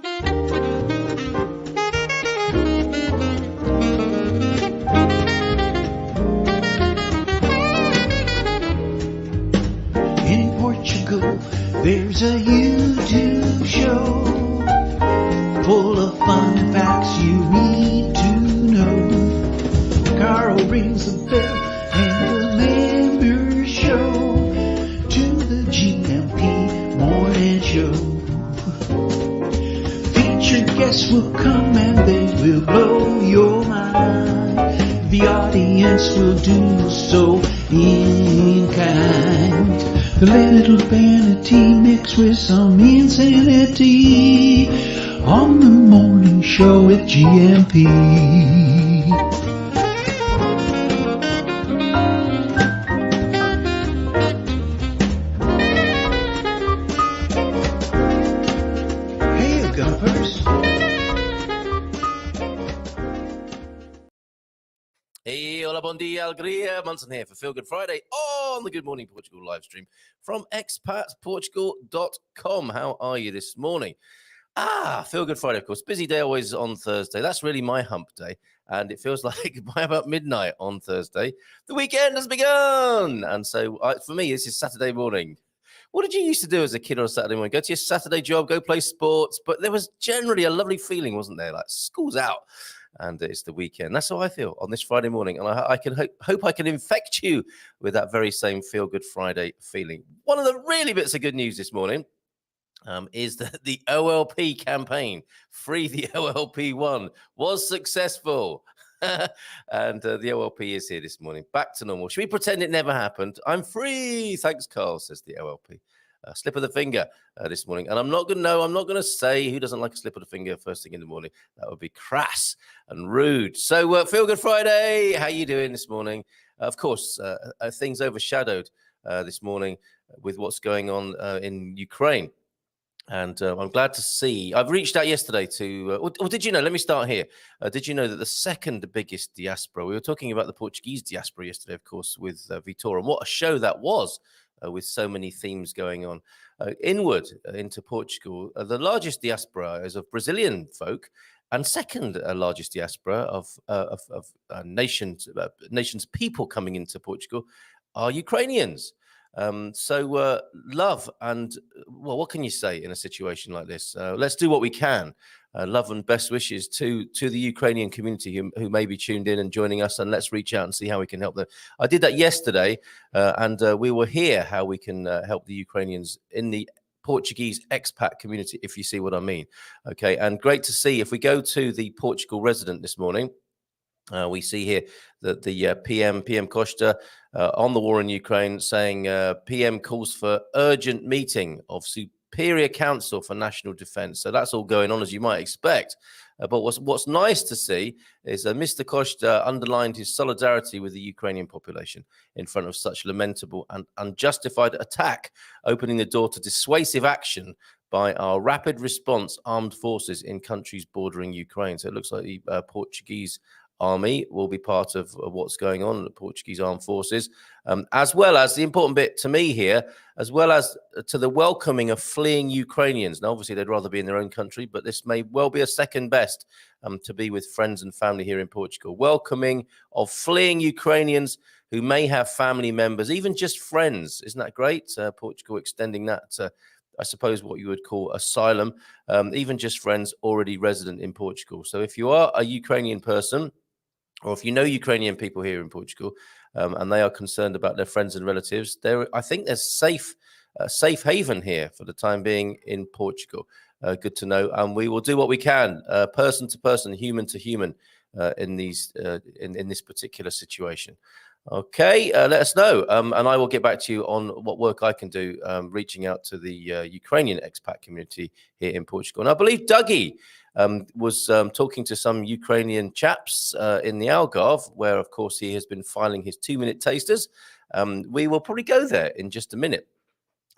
In Portugal, there's a YouTube show full of fun facts you need to know. Carl rings the bell and the members show to the GMP morning show. Featured guests will come and they will blow your mind. The audience will do so in kind. The little vanity mixed with some insanity on the morning show with GMP. Hey, Gumpers. Hey, hola, bon dia, alegria. Munson here for Feel Good Friday on the Good Morning Portugal live stream from expatsportugal.com. How are you this morning? Feel Good Friday, of course. Busy day always on Thursday. That's really my hump day. And it feels like by about midnight on Thursday, the weekend has begun. And so for me, this is Saturday morning. What did you used to do as a kid on a Saturday morning? Go to your Saturday job, go play sports. But there was generally a lovely feeling, wasn't there? Like school's out. And it's the weekend. That's how I feel on this Friday morning. And I can hope I can infect you with that very same Feel Good Friday feeling. One of the really bits of good news this morning is that the OLP campaign, Free the OLP One, was successful. And the OLP is here this morning. Back to normal. Should we pretend it never happened? I'm free. Thanks, Carl, says the OLP. Slip of the finger this morning. And I'm not going to say who doesn't like a slip of the finger first thing in the morning. That would be crass and rude. So Feel Good Friday. How you doing this morning? Of course, things overshadowed this morning with what's going on in Ukraine. And I'm glad to see, I've reached out yesterday to, did you know, let me start here. Did you know that the second biggest diaspora, we were talking about the Portuguese diaspora yesterday, of course, with Vitor, and what a show that was. With so many themes going on. Inward into Portugal, the largest diaspora is of Brazilian folk, and second largest diaspora of nations people coming into Portugal are Ukrainians. So love and, well, what can you say in a situation like this? Let's do what we can. Love and best wishes to the Ukrainian community who may be tuned in and joining us, and let's reach out and see how we can help them. I did that yesterday, and we will hear how we can help the Ukrainians in the Portuguese expat community, if you see what I mean. Okay, and great to see. If we go to the Portugal resident this morning, we see here that the PM Costa on the war in Ukraine saying PM calls for urgent meeting of Superior Council for National Defence. So that's all going on as you might expect. But what's nice to see is Mr. Costa underlined his solidarity with the Ukrainian population in front of such lamentable and unjustified attack, opening the door to dissuasive action by our rapid response armed forces in countries bordering Ukraine. So it looks like the Portuguese Army will be part of what's going on in the Portuguese Armed Forces, as well as the important bit to me here, as well as to the welcoming of fleeing Ukrainians. Now, obviously, they'd rather be in their own country, but this may well be a second best to be with friends and family here in Portugal. Welcoming of fleeing Ukrainians who may have family members, even just friends. Isn't that great? Portugal extending that to, I suppose, what you would call asylum, even just friends already resident in Portugal. So if you are a Ukrainian person, or if you know Ukrainian people here in Portugal, and they are concerned about their friends and relatives, I think there's safe haven here for the time being in Portugal. Good to know. And we will do what we can, person to person, human to human, in this particular situation. Okay, let us know, and I will get back to you on what work I can do, reaching out to the Ukrainian expat community here in Portugal. And I believe Dougie was talking to some Ukrainian chaps in the Algarve, where, of course, he has been filing his 2-minute tasters. We will probably go there in just a minute.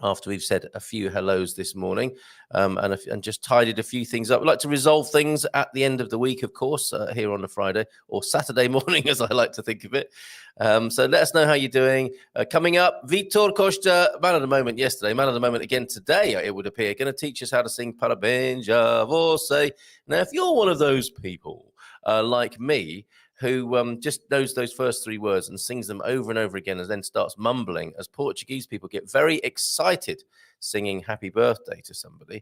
after we've said a few hellos this morning and just tidied a few things up. We like to resolve things at the end of the week, of course, here on a Friday or Saturday morning, as I like to think of it. So let us know how you're doing. Coming up, Vitor Costa, man of the moment yesterday, man of the moment again today, it would appear, going to teach us how to sing Parabéns, Você. Now, if you're one of those people like me, who just knows those first three words and sings them over and over again and then starts mumbling, as Portuguese people get very excited singing happy birthday to somebody.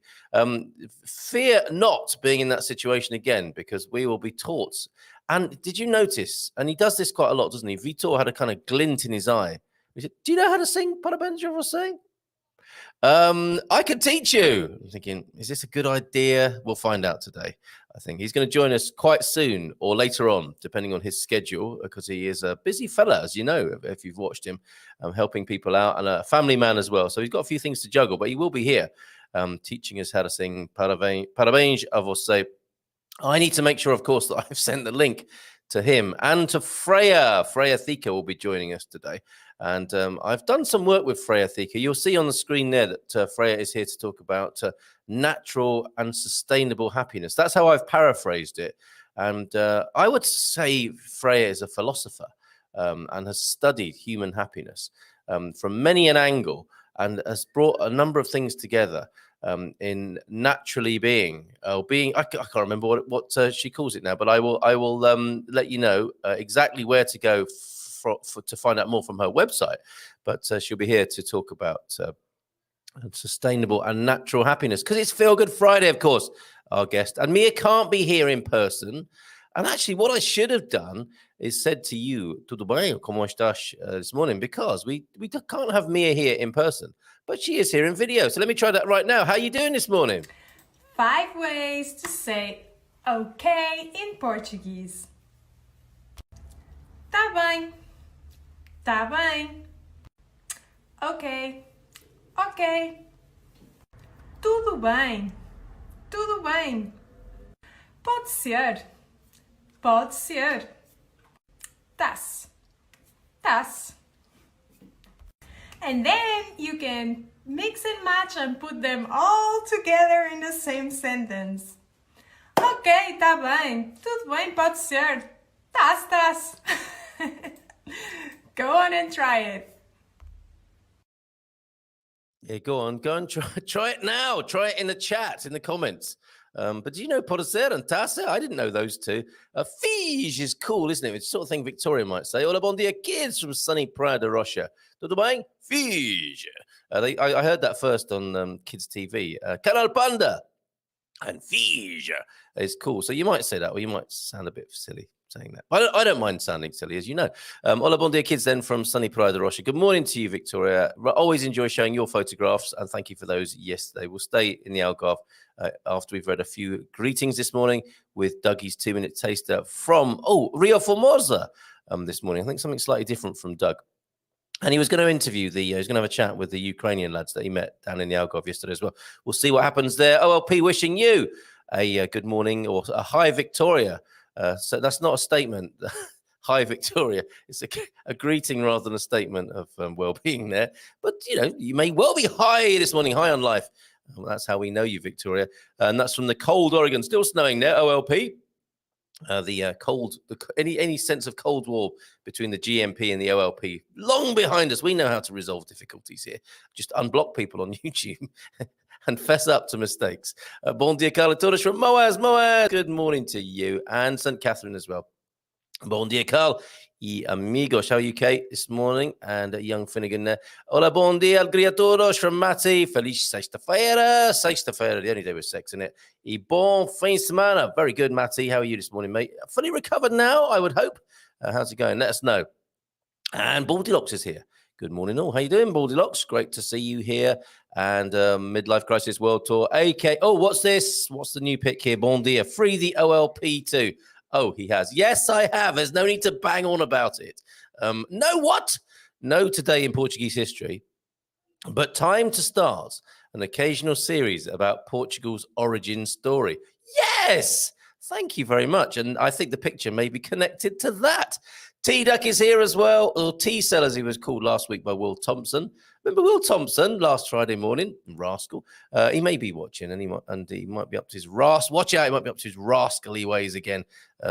Fear not being in that situation again, because we will be taught. And did you notice, and he does this quite a lot, doesn't he? Vitor had a kind of glint in his eye. He said, do you know how to sing Parabéns, Você? I could teach you. I'm thinking, is this a good idea? We'll find out today. I think he's going to join us quite soon or later on, depending on his schedule, because he is a busy fella, as you know, if you've watched him, helping people out, and a family man as well. So he's got a few things to juggle, but he will be here teaching us how to sing Parabéns a Você. I need to make sure, of course, that I've sent the link to him and to Freya. Freya Theaker will be joining us today. And I've done some work with Freya Theaker. You'll see on the screen there that Freya is here to talk about natural and sustainable happiness. That's how I've paraphrased it. And I would say Freya is a philosopher and has studied human happiness from many an angle and has brought a number of things together in naturally being. I can't remember what she calls it now, but I will let you know exactly where to go to find out more from her website. But she'll be here to talk about sustainable and natural happiness, because it's Feel Good Friday, of course, our guest. And Mia can't be here in person. And actually, what I should have done is said to you, tudo bem, como estás, this morning, because we can't have Mia here in person, but she is here in video. So let me try that right now. How are you doing this morning? 5 ways to say okay in Portuguese. Tá bem. Tá bem. Ok. Ok. Tudo bem. Tudo bem. Pode ser. Pode ser. Tá-se. Tá-se. And then you can mix and match and put them all together in the same sentence. Ok, tá bem. Tudo bem, pode ser. Tá-se, tá-se. Go on and try it. Yeah, go on, try it now. Try it in the chat, in the comments. But do you know pode ser and taça? I didn't know those two. Fige is cool, isn't it? It's the sort of thing Victoria might say. Hola, bom dia, kids from sunny Praia da Rocha. Tudo bem? Fige. I heard that first on Kids TV. Canal Panda. And Fige is cool. So you might say that, or you might sound a bit silly saying that. I don't mind sounding silly, as you know. Hola, bon dia, kids, then from sunny Praia da Rocha. Good morning to you, Victoria. Always enjoy showing your photographs, and thank you for those yesterday. We'll stay in the Algarve after we've read a few greetings this morning with Dougie's 2-minute taster from, Rio Formosa this morning. I think something slightly different from Doug. And he was going to interview he was going to have a chat with the Ukrainian lads that he met down in the Algarve yesterday as well. We'll see what happens there. OLP wishing you a good morning, or a hi, Victoria. So that's not a statement. Hi, Victoria. It's a greeting rather than a statement of well-being there. But, you may well be high this morning, high on life. Well, that's how we know you, Victoria. And that's from the cold Oregon. Still snowing there, OLP. Any sense of Cold War between the GMP and the OLP long behind us. We know how to resolve difficulties here. Just unblock people on YouTube and fess up to mistakes. Bon dia, Carla Torres from Moaz. Good morning to you, and St. Catherine as well. Bon dia, Carl. Y amigos, how are you, Kate, this morning? And young Finnegan there. Hola, bon dia, a todos from Matty. Feliz sexta-feira. Sexta-feira, the only day with sex in it. Y bon fin semana. Very good, Matty. How are you this morning, mate? Fully recovered now, I would hope. How's it going? Let us know. And Baldylocks is here. Good morning, all. How you doing, Baldylocks? Great to see you here. And Midlife Crisis World Tour. AK. Oh, what's this? What's the new pick here? Bon dia. Free the OLP too. Oh, he has. Yes, I have. There's no need to bang on about it. No what? No today in Portuguese history. But time to start an occasional series about Portugal's origin story. Yes! Thank you very much. And I think the picture may be connected to that. T-Duck is here as well, or T-Cell as he was called last week by Will Thompson. Remember Will Thompson last Friday morning? Rascal. He may be watching, and he might be up to his watch out, he might be up to his rascally ways again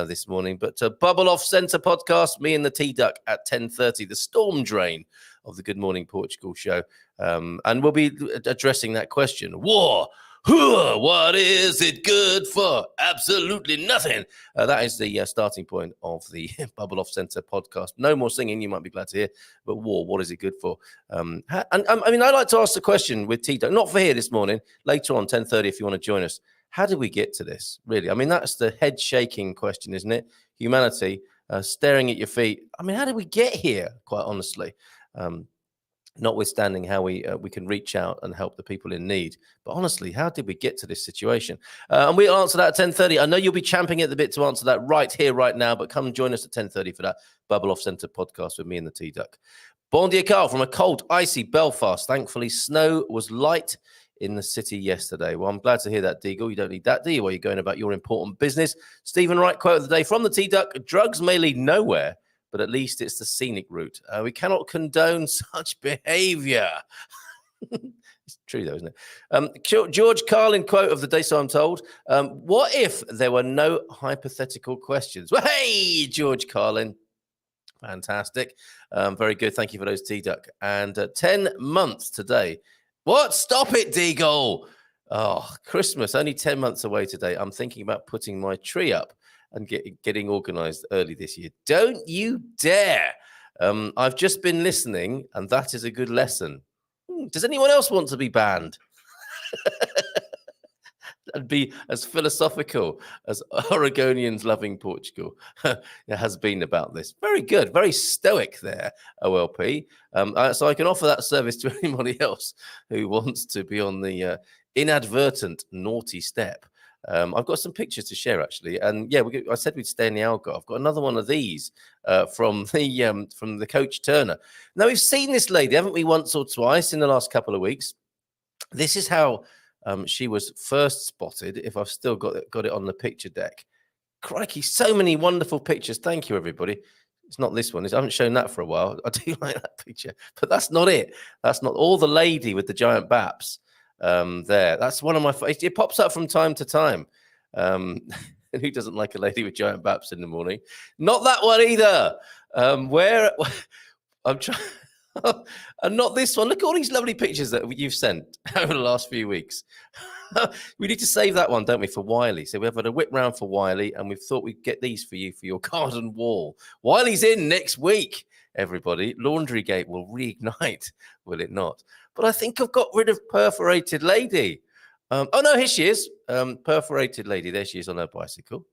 this morning. But Bubble Off Centre podcast, me and the T-Duck at 10:30, the storm drain of the Good Morning Portugal show. And we'll be addressing that question. War! What is it good for? Absolutely nothing. That is the starting point of the Bubble Off Centre podcast. No more singing, you might be glad to hear. But war, what is it good for? I like to ask the question with Tito, not for here this morning, later on, 10:30, if you want to join us. How did we get to this, really? I mean, that's the head-shaking question, isn't it? Humanity, staring at your feet. I mean, how did we get here, quite honestly? Notwithstanding how we can reach out and help the people in need. But honestly, how did we get to this situation? And we'll answer that at 10:30. I know you'll be champing at the bit to answer that right here, right now, but come join us at 10:30 for that Bubble Off Centre podcast with me and the T-Duck. Bon dia, Carl, from a cold, icy Belfast. Thankfully, snow was light in the city yesterday. Well, I'm glad to hear that, Deagle. You don't need that, do you, while you're going about your important business? Stephen Wright, quote of the day from the T-Duck: drugs may lead nowhere, but at least it's the scenic route. We cannot condone such behavior. It's true, though, isn't it? George Carlin, quote of the day, so I'm told. What if there were no hypothetical questions? Well, hey, George Carlin. Fantastic. Very good. Thank you for those, T-Duck. And 10 months today. What? Stop it, Deagle. Oh, Christmas, only 10 months away today. I'm thinking about putting my tree up and getting organized early this year. Don't you dare. I've just been listening, and that is a good lesson. Does anyone else want to be banned? And be as philosophical as Oregonians loving Portugal has been about this. Very good. Very stoic there, OLP. So I can offer that service to anybody else who wants to be on the inadvertent naughty step. I've got some pictures to share, actually. And yeah, I said we'd stay in the Algarve. I've got another one of these from the Coach Turner. Now, we've seen this lady, haven't we, once or twice in the last couple of weeks. This is how she was first spotted, if I've still got it on the picture deck. Crikey, so many wonderful pictures. Thank you, everybody. It's not this one. I haven't shown that for a while. I do like that picture. But that's not it. That's not all. The lady with the giant baps. There, that's one of my. It pops up from time to time. Who doesn't like a lady with giant baps in the morning? Not that one either. Where I'm trying, and not this one. Look at all these lovely pictures that you've sent over the last few weeks. We need to save that one, don't we, for Wiley? So we've had a whip round for Wiley, and we've thought we'd get these for you for your garden wall. Wiley's in next week. Everybody, Laundrygate will reignite, will it not? But I think I've got rid of Perforated Lady. Oh, no, here she is. Perforated Lady. There she is on her bicycle.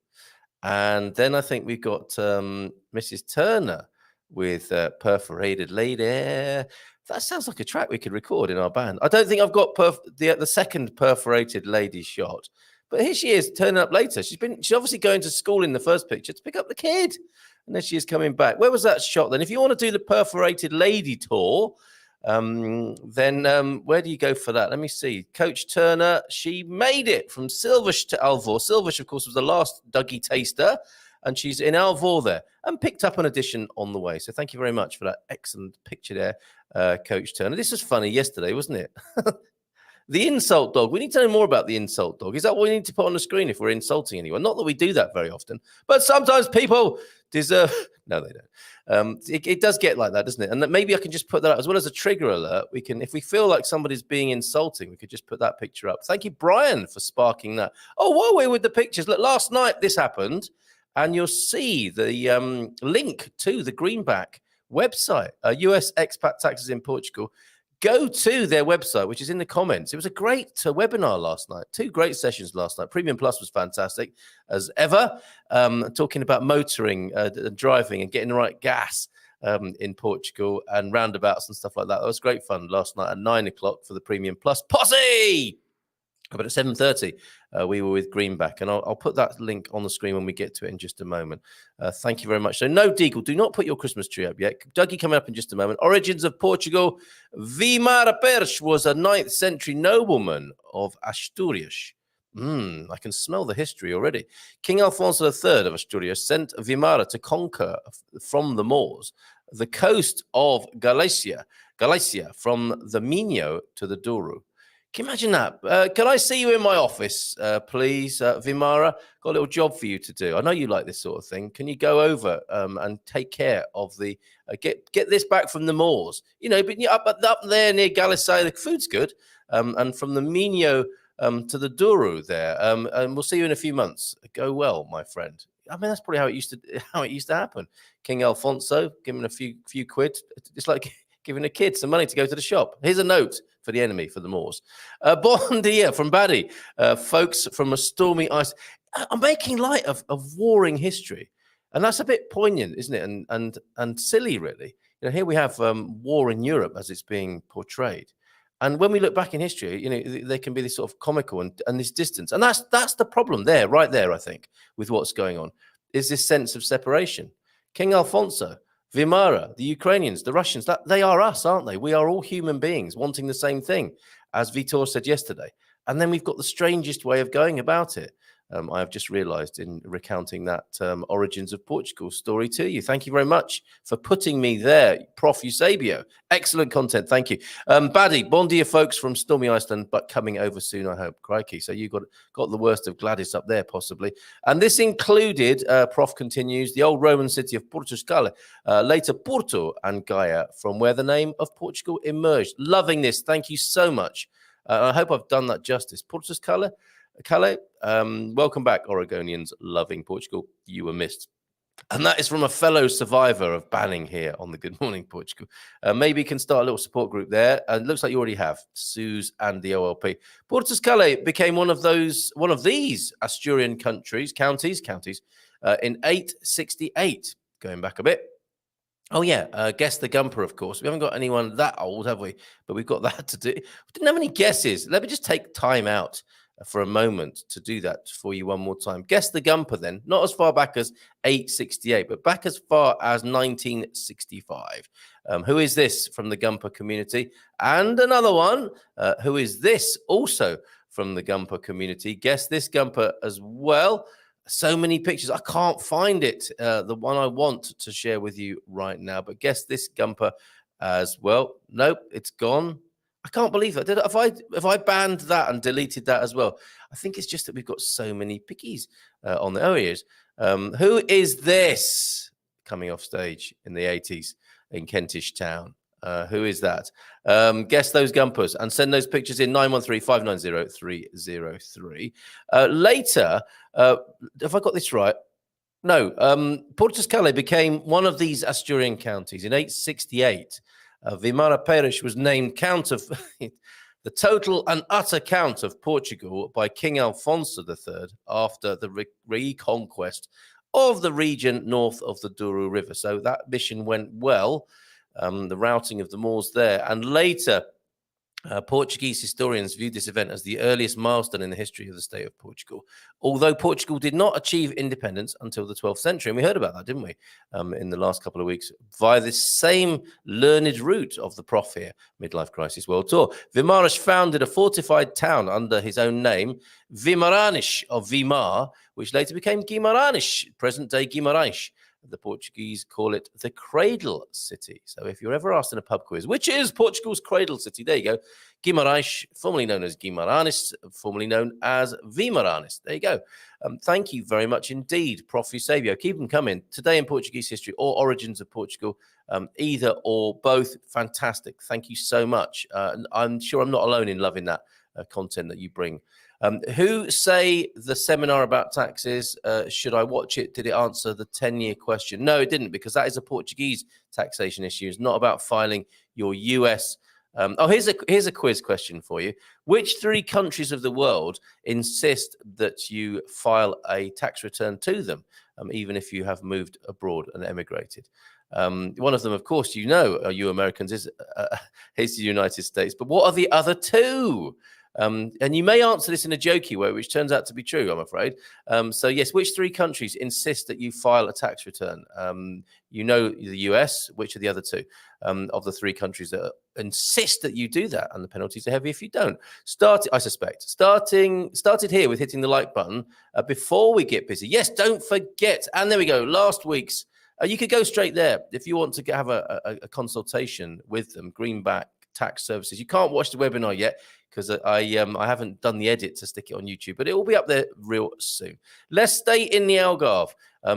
And then I think we've got Mrs. Turner with Perforated Lady. That sounds like a track we could record in our band. I don't think I've got the second Perforated Lady shot. But here she is, turning up later. She's obviously going to school in the first picture to pick up the kid. And then she is coming back. Where was that shot then? If you want to do the Perforated Lady tour, then where do you go for that? Let me see. Coach Turner, she made it from Silvish to Alvor. Silvish, of course, was the last Dougie taster, and she's in Alvor there and picked up an edition on the way. So thank you very much for that excellent picture there, Coach Turner. This was funny yesterday, wasn't it? The insult dog. We need to know more about the insult dog. Is that what we need to put on the screen if we're insulting anyone? Not that we do that very often, but sometimes people deserve. No, they don't. It does get like that, doesn't it? And that maybe I can just put that out as well as a trigger alert. We can, if we feel like somebody's being insulting, we could just put that picture up. Thank you, Brian, for sparking that. Oh, while we're with the pictures, look, last night this happened, and you'll see the link to the Greenback website, US expat taxes in Portugal. Go to their website, which is in the comments. It was a great webinar last night. 2 great sessions last night. Premium Plus was fantastic, as ever. Talking about motoring, driving, and getting the right gas in Portugal and roundabouts and stuff like that. That was great fun last night at 9 o'clock for the Premium Plus posse. But at 7:30, we were with Greenback, and I'll put that link on the screen when we get to it in just a moment. Thank you very much. So, no, Deagle, do not put your Christmas tree up yet. Dougie coming up in just a moment. Origins of Portugal. Vimara Perch was a 9th century nobleman of Asturias. I can smell the history already. King Alfonso III of Asturias sent Vimara to conquer from the Moors the coast of Galicia from the Minho to the Douro. Can you imagine that? Can I see you in my office, please, Vimara? Got a little job for you to do. I know you like this sort of thing. Can you go over and take care of the get this back from the Moors? You know, but up there near Galicia, the food's good. And from the Minho to the Douro there, and we'll see you in a few months. Go well, my friend. I mean, that's probably how it used to happen. King Alfonso, give him a few quid. It's like giving a kid some money to go to the shop. Here's a note for the enemy, for the Moors. Bon dia from Baddy. Folks from a stormy ice. I'm making light of warring history. And that's a bit poignant, isn't it? And silly, really. You know, here we have war in Europe as it's being portrayed. And when we look back in history, you know, they can be this sort of comical and this distance. And that's the problem there, right there, I think, with what's going on, is this sense of separation. King Alfonso, Vimara, the Ukrainians, the Russians, they are us, aren't they? We are all human beings wanting the same thing, as Vitor said yesterday. And then we've got the strangest way of going about it. I have just realized in recounting that Origins of Portugal story to you. Thank you very much for putting me there, Prof. Eusebio. Excellent content. Thank you. Baddy, bon dia, folks from stormy Iceland, but coming over soon, I hope. Crikey. So you got the worst of Gladys up there, possibly. And this included, Prof continues, the old Roman city of Portugal, later Porto and Gaia, from where the name of Portugal emerged. Loving this. Thank you so much. I hope I've done that justice. Portugal. Calais, welcome back, Oregonians loving Portugal. You were missed. And that is from a fellow survivor of banning here on the Good Morning Portugal. Maybe you can start a little support group there. It looks like you already have, Suze and the OLP. Portugal became one of these Asturian counties in 868. Going back a bit. Oh, yeah, guess the Gumper, of course. We haven't got anyone that old, have we? But we've got that to do. We didn't have any guesses. Let me just take time out for a moment to do that for you one more time. Guess the Gumper then, not as far back as 868, but back as far as 1965. Who is this from the Gumper community? And another one, who is this also from the Gumper community? Guess this Gumper as well. So many pictures. I can't find it, the one I want to share with you right now, but guess this Gumper as well. Nope, it's gone. I can't believe that. If I banned that and deleted that as well, I think it's just that we've got so many pickies on there. Oh, he is. Who is this coming off stage in the 80s in Kentish Town? Who is that? Guess those Gumpers and send those pictures in 913-590-303. Later, if I got this right, no, Portugal became one of these Asturian counties in 868. Vimara Parish was named count of the total and utter count of Portugal by King Alfonso III after the reconquest of the region north of the Douro River. So that mission went well, the routing of the Moors there. And later, Portuguese historians viewed this event as the earliest milestone in the history of the state of Portugal, although Portugal did not achieve independence until the 12th century. And we heard about that, didn't we, in the last couple of weeks, via this same learned route of the Prof here, Midlife Crisis World Tour. Vimarash founded a fortified town under his own name, Vimaranish of Vimar, which later became Guimarães, present-day Guimarães. The Portuguese call it the Cradle City. So if you're ever asked in a pub quiz, which is Portugal's Cradle City? There you go. Guimarães, formerly known as Guimarães, formerly known as Vimarães. There you go. Thank you very much indeed, Prof. Eusebio. Keep them coming. Today in Portuguese history or Origins of Portugal, either or both. Fantastic. Thank you so much. I'm sure I'm not alone in loving that content that you bring. Who say the seminar about taxes? Should I watch it? Did it answer the 10-year question? No, it didn't, because that is a Portuguese taxation issue. It's not about filing your US. Here's a quiz question for you. Which 3 countries of the world insist that you file a tax return to them, even if you have moved abroad and emigrated? One of them, of course, you Americans, is the United States. But what are the other 2? And you may answer this in a jokey way, which turns out to be true, I'm afraid. So yes, which 3 countries insist that you file a tax return? You know the US. Which are the other 2 of the 3 countries that insist that you do that? And the penalties are heavy if you don't. I suspect. Started here with hitting the like button before we get busy. Yes, don't forget. And there we go. Last week's. You could go straight there if you want to have a consultation with them. Greenback Tax Services. You can't watch the webinar yet because I haven't done the edit to stick it on YouTube, but it will be up there real soon. Let's stay in the Algarve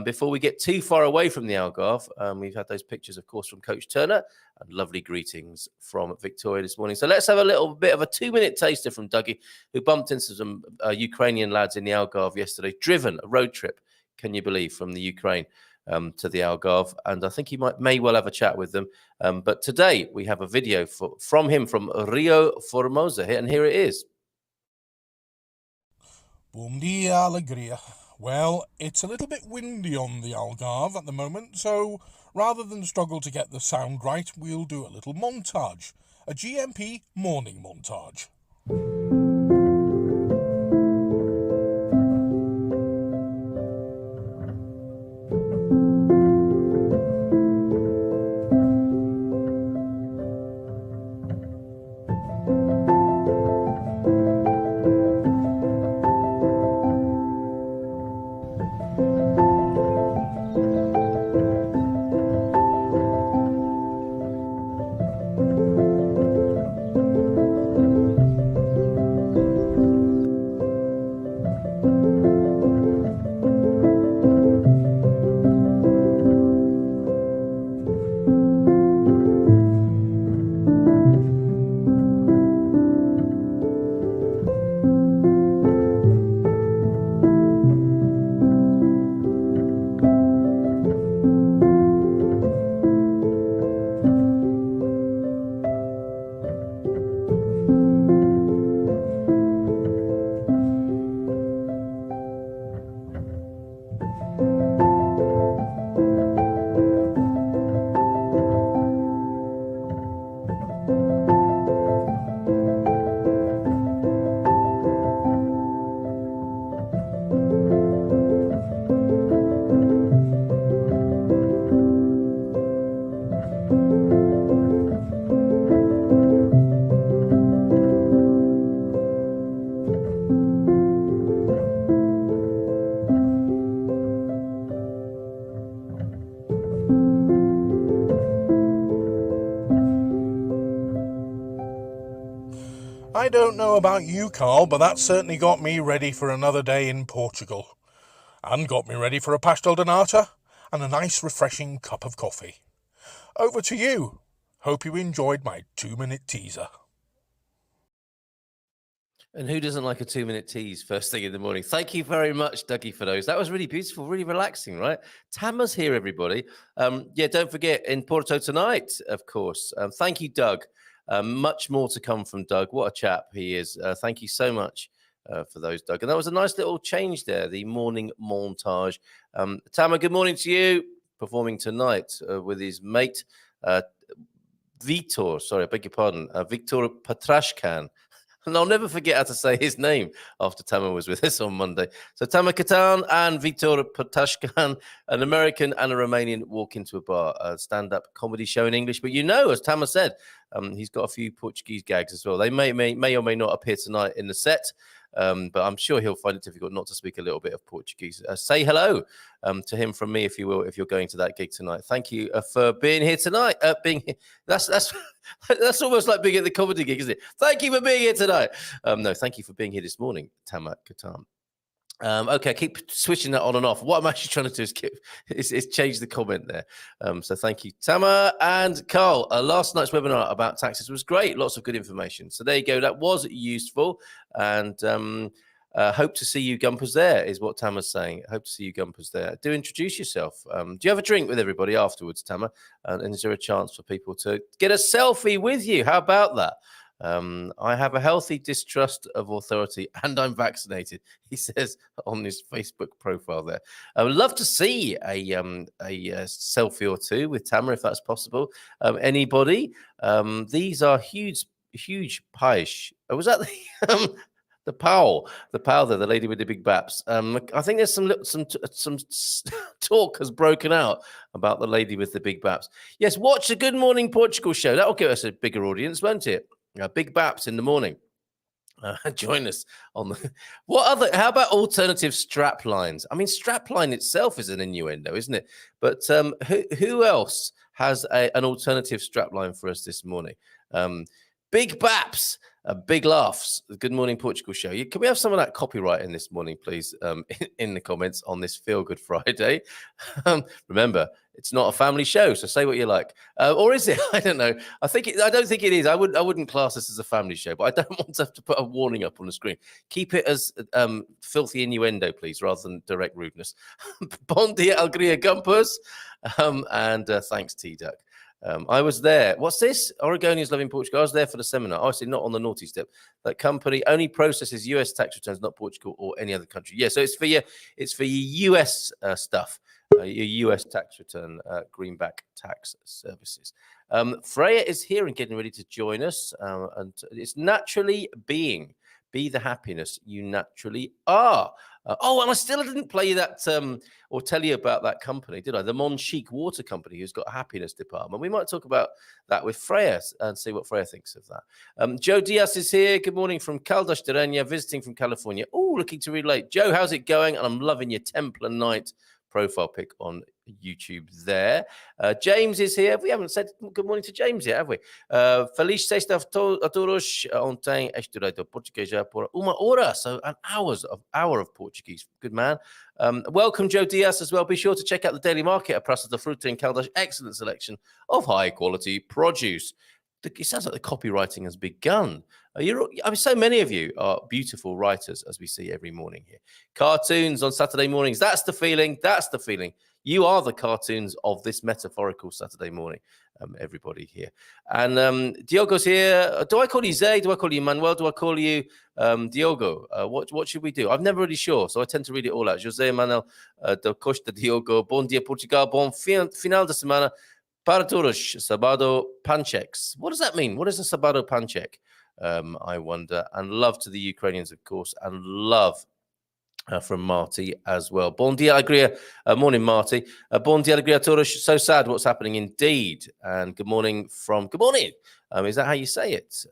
before we get too far away from the Algarve. We've had those pictures, of course, from Coach Turner and lovely greetings from Victoria this morning. So let's have a little bit of a 2-minute taster from Dougie, who bumped into some Ukrainian lads in the Algarve yesterday, driven a road trip, can you believe, from the Ukraine to the Algarve, and I think he may well have a chat with them. But today we have a video from him from Rio Formosa, and here it is. Bom dia, alegria. Well, it's a little bit windy on the Algarve at the moment, so rather than struggle to get the sound right, we'll do a little montage, a GMP morning montage. I don't know about you, Carl, but that certainly got me ready for another day in Portugal. And got me ready for a pastel de nata and a nice refreshing cup of coffee. Over to you. Hope you enjoyed my 2-minute teaser. And who doesn't like a 2-minute tease first thing in the morning? Thank you very much, Dougie, for those. That was really beautiful, really relaxing, right? Tama's here, everybody. Yeah, don't forget, in Porto tonight, of course. Thank you, Doug. Much more to come from Doug. What a chap he is. Thank you so much for those, Doug. And that was a nice little change there, the morning montage. Tama, good morning to you. Performing tonight with his mate, Vitor. Sorry, I beg your pardon. Vitor Patrashkan. And I'll never forget how to say his name after Tama was with us on Monday. So Tama Katan and Vitor Patashkan, an American and a Romanian, walk into a bar, a stand-up comedy show in English. But you know, as Tama said, he's got a few Portuguese gags as well. They may or may not appear tonight in the set, but I'm sure he'll find it difficult not to speak a little bit of Portuguese. Say hello to him from me, if you will, if you're going to that gig tonight. Thank you for being here tonight. That's almost like being at the comedy gig, isn't it? Thank you for being here tonight. No, thank you for being here this morning, Tama Katan. Okay, keep switching that on and off. What I'm actually trying to do is change the comment there. So thank you, Tama and Carl. Last night's webinar about taxes was great. Lots of good information. So there you go. That was useful. And hope to see you gumpers there, is what Tama's saying. Hope to see you gumpers there. Do introduce yourself. Do you have a drink with everybody afterwards, Tama? And is there a chance for people to get a selfie with you? How about that? I have a healthy distrust of authority and I'm vaccinated, he says on his Facebook profile there. I would love to see a selfie or two with Tama, if that's possible. Anybody? These are huge huge paish. Was that the Powell there, the lady with the big baps? I think there's some talk has broken out about the lady with the big baps. Yes, watch the Good Morning Portugal show. That'll give us a bigger audience, won't it? Big baps in the morning. Join us on the. How about alternative strap lines? I mean, strap line itself is an innuendo, isn't it? But who else has an alternative strap line for us this morning? Big baps, big laughs. The Good Morning Portugal show. Can we have some of that copyright in this morning, please, in the comments on this Feel Good Friday? Remember, it's not a family show, so say what you like. Or is it? I don't know. I don't think it is. I wouldn't class this as a family show, but I don't want to have to put a warning up on the screen. Keep it as filthy innuendo, please, rather than direct rudeness. Bon dia, alegria, gumpers. And thanks, T-Duck. I was there. What's this? Oregonians loving Portugal. I was there for the seminar. Obviously, not on the naughty step. That company only processes US tax returns, not Portugal or any other country. Yeah, so it's for your US stuff, your US tax return, greenback tax services. Freya is here and getting ready to join us, and it's naturally being. Be the happiness you naturally are. And I still didn't play you that or tell you about that company, did I? The Monchique Water Company, who's got a happiness department. We might talk about that with Freya and see what Freya thinks of that. Joe Diaz is here. Good morning from Caldas de Rainha, visiting from California. Oh, looking to relate. Joe, how's it going? And I'm loving your Templar Knight profile pic on YouTube there. James is here. We haven't said good morning to James yet, have we? Feliz sexta a todos. Ontem estudei português por uma hora, so an hour of Portuguese. Good man. Welcome, Joe Diaz, as well. Be sure to check out the daily market at Praça da Fruta in Caldas. Excellent selection of high quality produce. It sounds like the copywriting has begun. So many of you are beautiful writers, as we see every morning here. Cartoons on Saturday mornings. That's the feeling. That's the feeling. You are the cartoons of this metaphorical Saturday morning, everybody here. And Diogo's here. Do I call you Zay? Do I call you Manuel? Do I call you Diogo? What should we do? I'm never really sure, so I tend to read it all out. José Manuel da Costa Diogo. Bom dia, Portugal. Bom final de semana. Para todos, Sabado Pancheks. What does that mean? What is a Sabado Panchek? I wonder. And love to the Ukrainians, of course, and love from Marty as well. Bon dia, alegria. Morning, Marty. Bon dia, alegria, todos. So sad what's happening indeed. And good morning. Is that how you say it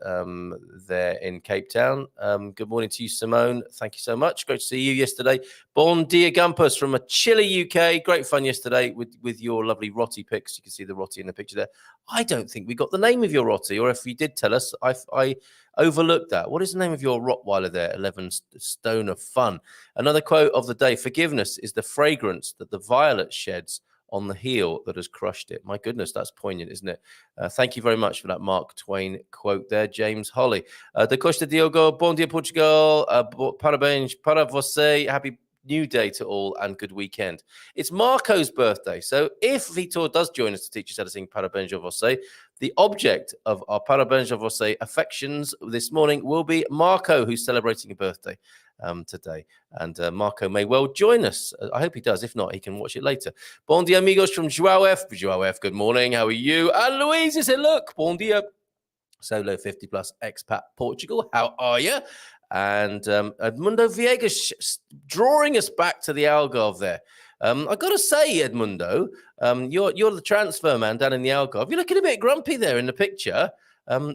there in Cape Town? Good morning to you, Simone. Thank you so much. Great to see you yesterday. Bon dia, Gumpers from a chilly UK. Great fun yesterday with your lovely Rotty pics. You can see the Rotty in the picture there. I don't think we got the name of your Rotty, or if you did tell us, I overlooked that. What is the name of your Rottweiler there? 11 stone of fun. Another quote of the day. Forgiveness is the fragrance that the violet sheds on the heel that has crushed it. My goodness, that's poignant, isn't it? Thank you very much for that Mark Twain quote there, James Holly. De Costa Diogo, Bom dia, Portugal. Parabéns para você. Happy new day to all and good weekend. It's Marco's birthday. So if Vitor does join us to teach us how to sing Parabéns a você, the object of our Parabéns a você affections this morning will be Marco, who's celebrating a birthday today. And Marco may well join us. I hope he does. If not, he can watch it later. Bon dia, amigos from João F. João F, good morning. How are you? And Louise is here. Look, bon dia. Solo 50 plus expat Portugal. How are you? And Edmundo Viegas drawing us back to the Algarve there. I've got to say, Edmundo, you're the transfer man down in the Algarve. You're looking a bit grumpy there in the picture.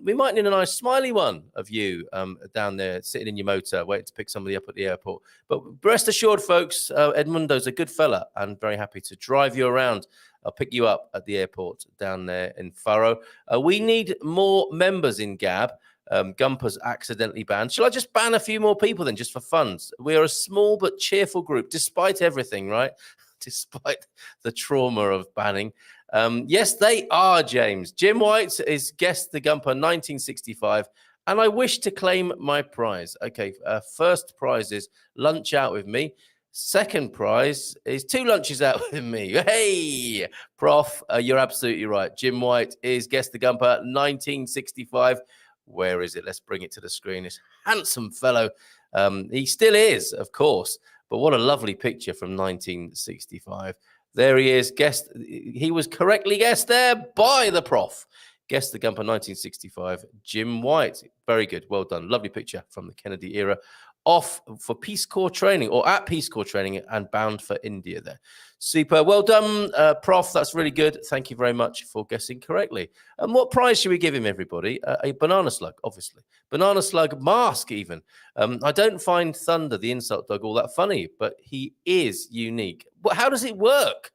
We might need a nice smiley one of you down there sitting in your motor waiting to pick somebody up at the airport. But rest assured, folks, Edmundo's a good fella and very happy to drive you around. I'll pick you up at the airport down there in Faro. We need more members in Gab. Gumper's accidentally banned. Shall I just ban a few more people then, just for fun? We are a small but cheerful group, despite everything, right? Despite the trauma of banning. Yes, they are, James. Jim White is guest the Gumper 1965, and I wish to claim my prize. Okay, first prize is lunch out with me. Second prize is 2 lunches out with me. Hey, Prof, you're absolutely right. Jim White is guest the Gumper 1965. Where is it? Let's bring it to the screen. This handsome fellow. He still is, of course, but what a lovely picture from 1965. There he is, guest. He was correctly guessed there by the Prof. Guess the Gumper 1965, Jim White. Very good. Well done. Lovely picture from the Kennedy era. Off for Peace Corps training, or at Peace Corps training, and bound for India there. Super. Well done, Prof. That's really good. Thank you very much for guessing correctly. And what prize should we give him, everybody? A banana slug, obviously. Banana slug mask, even. I don't find Thunder, the insult dog, all that funny, but he is unique. But how does it work?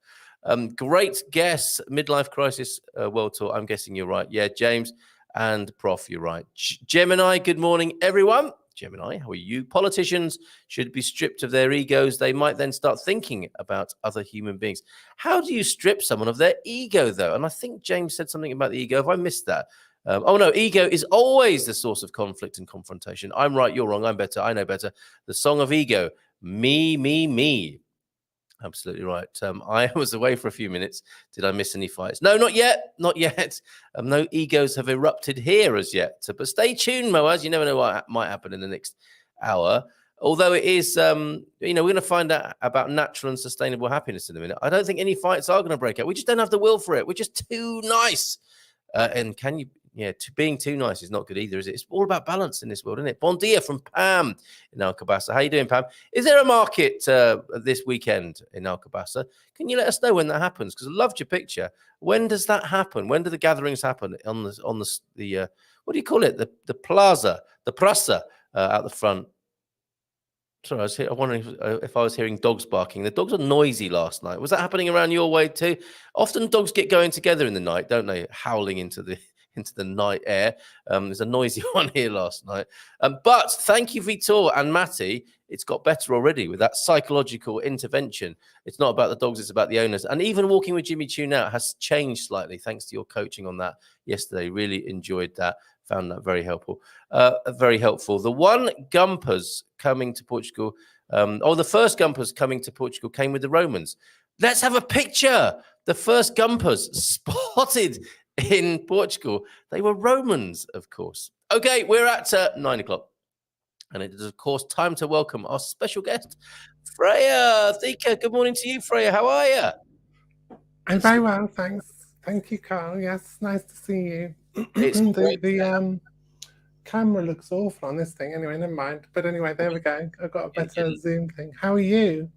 Great guess. Midlife crisis world tour. I'm guessing you're right. Yeah, James and Prof, you're right. Gemini, good morning, everyone. Gemini, how are you? Politicians should be stripped of their egos. They might then start thinking about other human beings. How do you strip someone of their ego, though? And I think James said something about the ego. Have I missed that? Oh, no, ego is always the source of conflict and confrontation. I'm right, you're wrong, I'm better, I know better. The song of ego, me, me, me. Absolutely right. I was away for a few minutes. Did I miss any fights? No, not yet. Not yet. No egos have erupted here as yet. But stay tuned, Moaz. You never know what might happen in the next hour. Although it is, we're going to find out about natural and sustainable happiness in a minute. I don't think any fights are going to break out. We just don't have the will for it. We're just too nice. And can you... Yeah, being too nice is not good either, is it? It's all about balance in this world, isn't it? Bon dia from Pam in Alcabasa. How you doing, Pam? Is there a market this weekend in Alcabasa? Can you let us know when that happens? Because I loved your picture. When does that happen? When do the gatherings happen on the what do you call it? The plaza, the prasa out the front. Sorry, I was wondering if I was hearing dogs barking. The dogs were noisy last night. Was that happening around your way too? Often dogs get going together in the night, don't they? Howling into the night air. There's a noisy one here last night. But thank you, Vitor and Matty. It's got better already with that psychological intervention. It's not about the dogs, it's about the owners. And even walking with Jimmy Tune Out has changed slightly thanks to your coaching on that yesterday. Really enjoyed that. Found that very helpful. Very helpful. The one Gumpers coming to Portugal, the first Gumpers coming to Portugal came with the Romans. Let's have a picture. The first Gumpers spotted in Portugal. They were Romans, of course. Okay, we're at 9 o'clock. And it is, of course, time to welcome our special guest, Freya Theaker. Good morning to you, Freya. How are you? I'm very well, thanks. Thank you, Carl. Yes, nice to see you. It's the camera looks awful on this thing. Anyway, never mind. But anyway, there we go. I've got a better Zoom thing. How are you?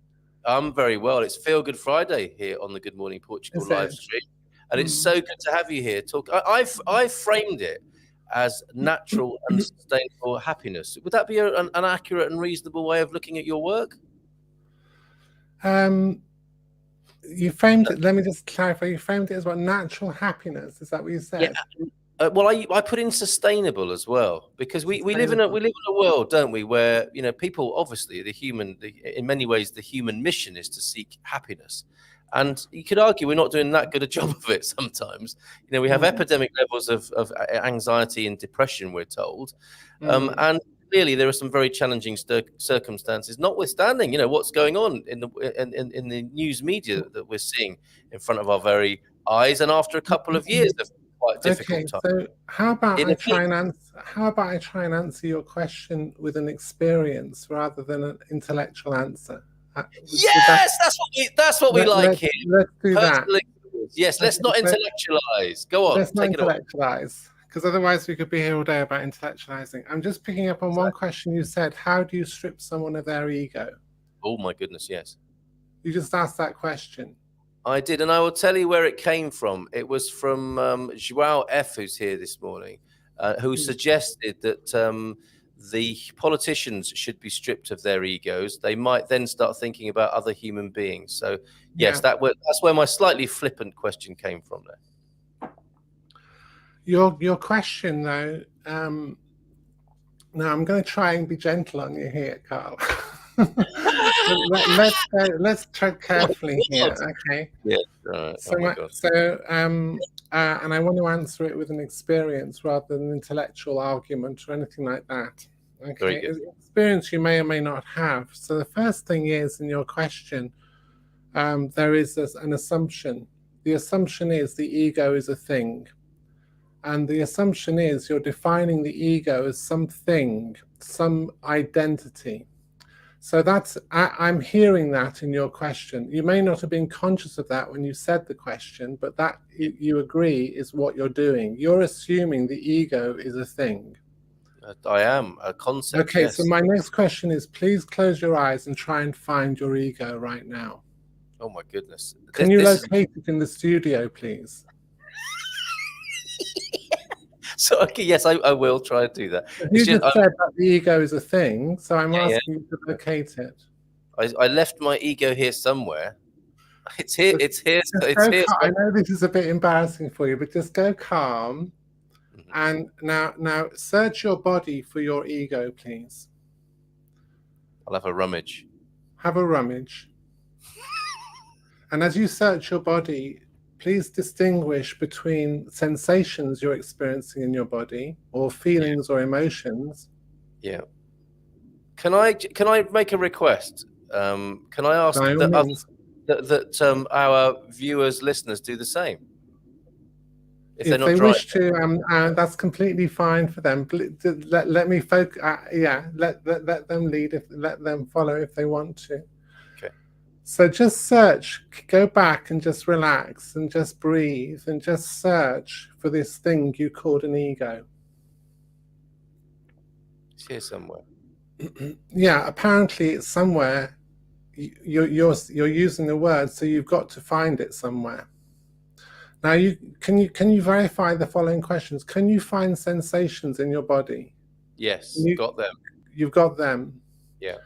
I'm very well. It's Feelgood Friday here on the Good Morning Portugal live stream. And it's so good to have you here. I've framed it as natural and sustainable happiness. Would that be an accurate and reasonable way of looking at your work? You framed it. Let me just clarify. You framed it as what? Natural happiness. Is that what you said? Yeah. Well, I put in sustainable as well, because we live in a world, don't we, where people, obviously in many ways the human mission is to seek happiness. And you could argue we're not doing that good a job of it sometimes. We have epidemic levels of anxiety and depression, we're told. And clearly there are some very challenging circumstances, notwithstanding, what's going on in the news media that we're seeing in front of our very eyes. And after a couple of years of quite difficult time. So how about I try and answer your question with an experience rather than an intellectual answer? Yes, that's what we like here. Let's do that. Yes, let's not intellectualize. Go on. Let's not intellectualize, because otherwise we could be here all day about intellectualizing. I'm just picking up on one question you said. How do you strip someone of their ego? Oh my goodness, yes. You just asked that question. I did, and I will tell you where it came from. It was from Joao F, who's here this morning, who suggested that the politicians should be stripped of their egos. They might then start thinking about other human beings. So, yes, that's where my slightly flippant question came from there. Your question, though, now I'm going to try and be gentle on you here, Carl. Let's tread carefully here, okay? Yeah. Right. And I want to answer it with an experience rather than an intellectual argument or anything like that. Okay, experience you may or may not have. So the first thing is, in your question, there is an assumption. The assumption is the ego is a thing. And the assumption is you're defining the ego as something, some identity. So I'm hearing that in your question. You may not have been conscious of that when you said the question, but that you agree is what you're doing. You're assuming the ego is a thing. I am a concept. Okay, yes. so my next question is, please close your eyes and try and find your ego right now. Oh my goodness. Can you locate it in the studio, please? So, okay, yes, I will try to do that. You just said that the ego is a thing, so I'm asking you to locate it. I left my ego here somewhere. It's here. It's here. It's here. I know this is a bit embarrassing for you, but just go calm. And now search your body for your ego, please. I'll have a rummage. Have a rummage. And as you search your body, please distinguish between sensations you're experiencing in your body, or feelings or emotions. Yeah. Can I make a request? Can I ask that our viewers, listeners, do the same? If they wish to, that's completely fine for them. Let me focus. Let them lead. Let them follow if they want to. Okay. So just search. Go back and just relax and just breathe and just search for this thing you called an ego. It's here somewhere. Yeah, apparently it's somewhere. You're using the word, so you've got to find it somewhere. Now, can you verify the following questions? Can you find sensations in your body? Yes, got them. You've got them. Yeah.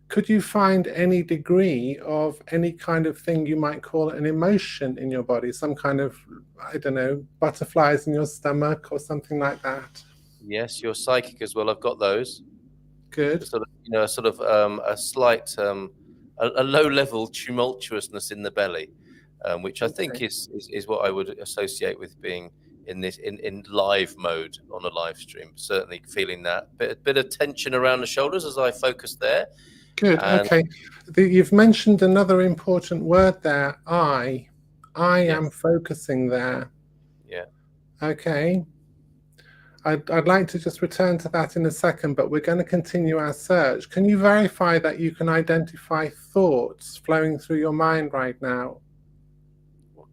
Could you find any degree of any kind of thing you might call an emotion in your body? Some kind of, I don't know, butterflies in your stomach or something like that? Yes, you're psychic as well. I've got those. Good. Sort of, a slight, a low-level tumultuousness in the belly. Which I think is what I would associate with being in live mode on a live stream. Certainly feeling that bit of tension around the shoulders as I focus there. Good. Okay. You've mentioned another important word there. I am focusing there. Yeah. Okay. I'd like to just return to that in a second, but we're going to continue our search. Can you verify that you can identify thoughts flowing through your mind right now?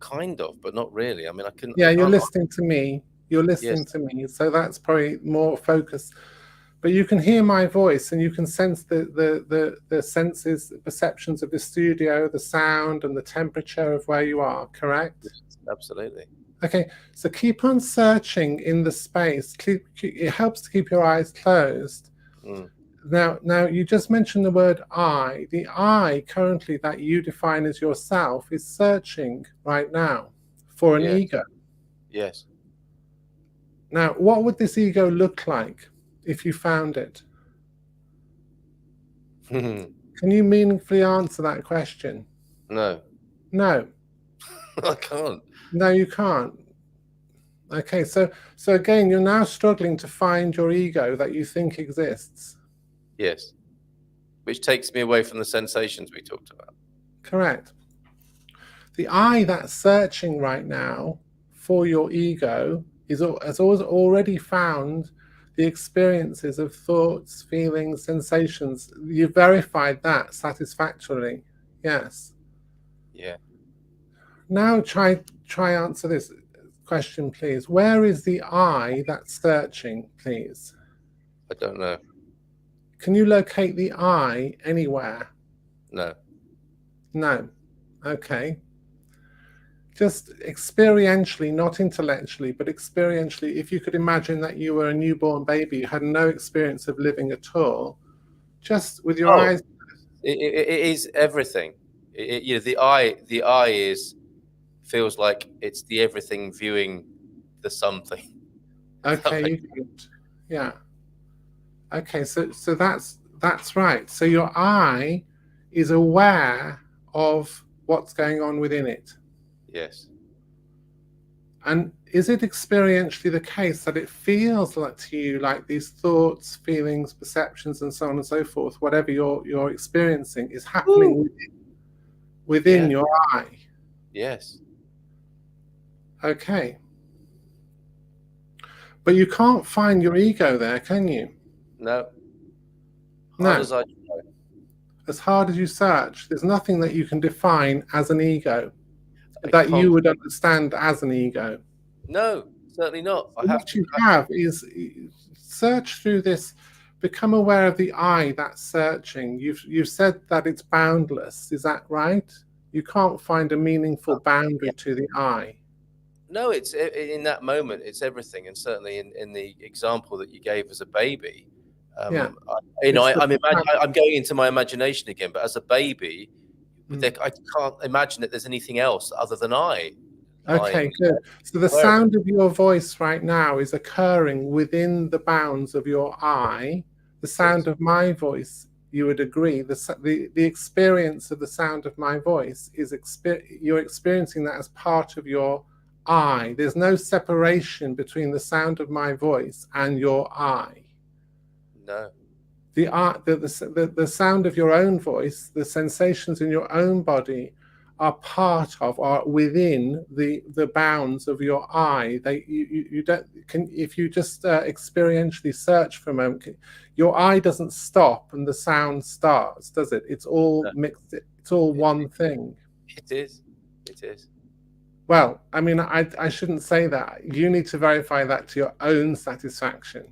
Kind of, but not really. I mean, I can. Yeah, you're listening to me. You're listening to me, so that's probably more focused. But you can hear my voice, and you can sense the senses, the perceptions of the studio, the sound, and the temperature of where you are. Correct? Yes, absolutely. Okay, so keep on searching in the space. It helps to keep your eyes closed. Now, you just mentioned the word I. The I currently that you define as yourself is searching right now for an ego. Yes. Now, what would this ego look like if you found it? Can you meaningfully answer that question? No. No. I can't. No, you can't. Okay, so again, you're now struggling to find your ego that you think exists. Yes. Which takes me away from the sensations we talked about. Correct. The I that's searching right now for your ego has already found the experiences of thoughts, feelings, sensations. You've verified that satisfactorily. Yes. Yeah. Now try answer this question, please. Where is the I that's searching, please? I don't know. Can you locate the I anywhere? No. No. Okay. Just experientially, not intellectually, but experientially, if you could imagine that you were a newborn baby, you had no experience of living at all, just with your eyes. It is everything. The I feels like it's the everything viewing the something. Okay. Yeah. Okay, so that's right. So your I is aware of what's going on within it. Yes. And is it experientially the case that it feels like to you like these thoughts, feelings, perceptions, and so on and so forth, whatever you're experiencing, is happening within your I? Yes. Okay. But you can't find your ego there, can you? No. No. Hard as I try. as hard as you search, there's nothing that you can define as an ego I that you can't- would understand as an ego. No, certainly not. I What have to. you have is search through this, become aware of the I that's searching. You've said that it's boundless. Is that right? You can't find a meaningful boundary to the I. No, it's in that moment. It's everything, and certainly in the example that you gave as a baby. Yeah. I'm going into my imagination again. But as a baby, Mm. I can't imagine that there's anything else other than I. Okay, good. So the sound of your voice right now is occurring within the bounds of your I. The sound of my voice, you would agree, the experience of the sound of my voice is you're experiencing that as part of your I. There's no separation between the sound of my voice and your I. No. The sound of your own voice, the sensations in your own body are part of, are within the bounds of your I. You don't can, if you just experientially search for a moment, your I doesn't stop and the sound starts, does it? It's all mixed. It's all one thing. It is. It is. Well, I mean, I shouldn't say that. You need to verify that to your own satisfaction.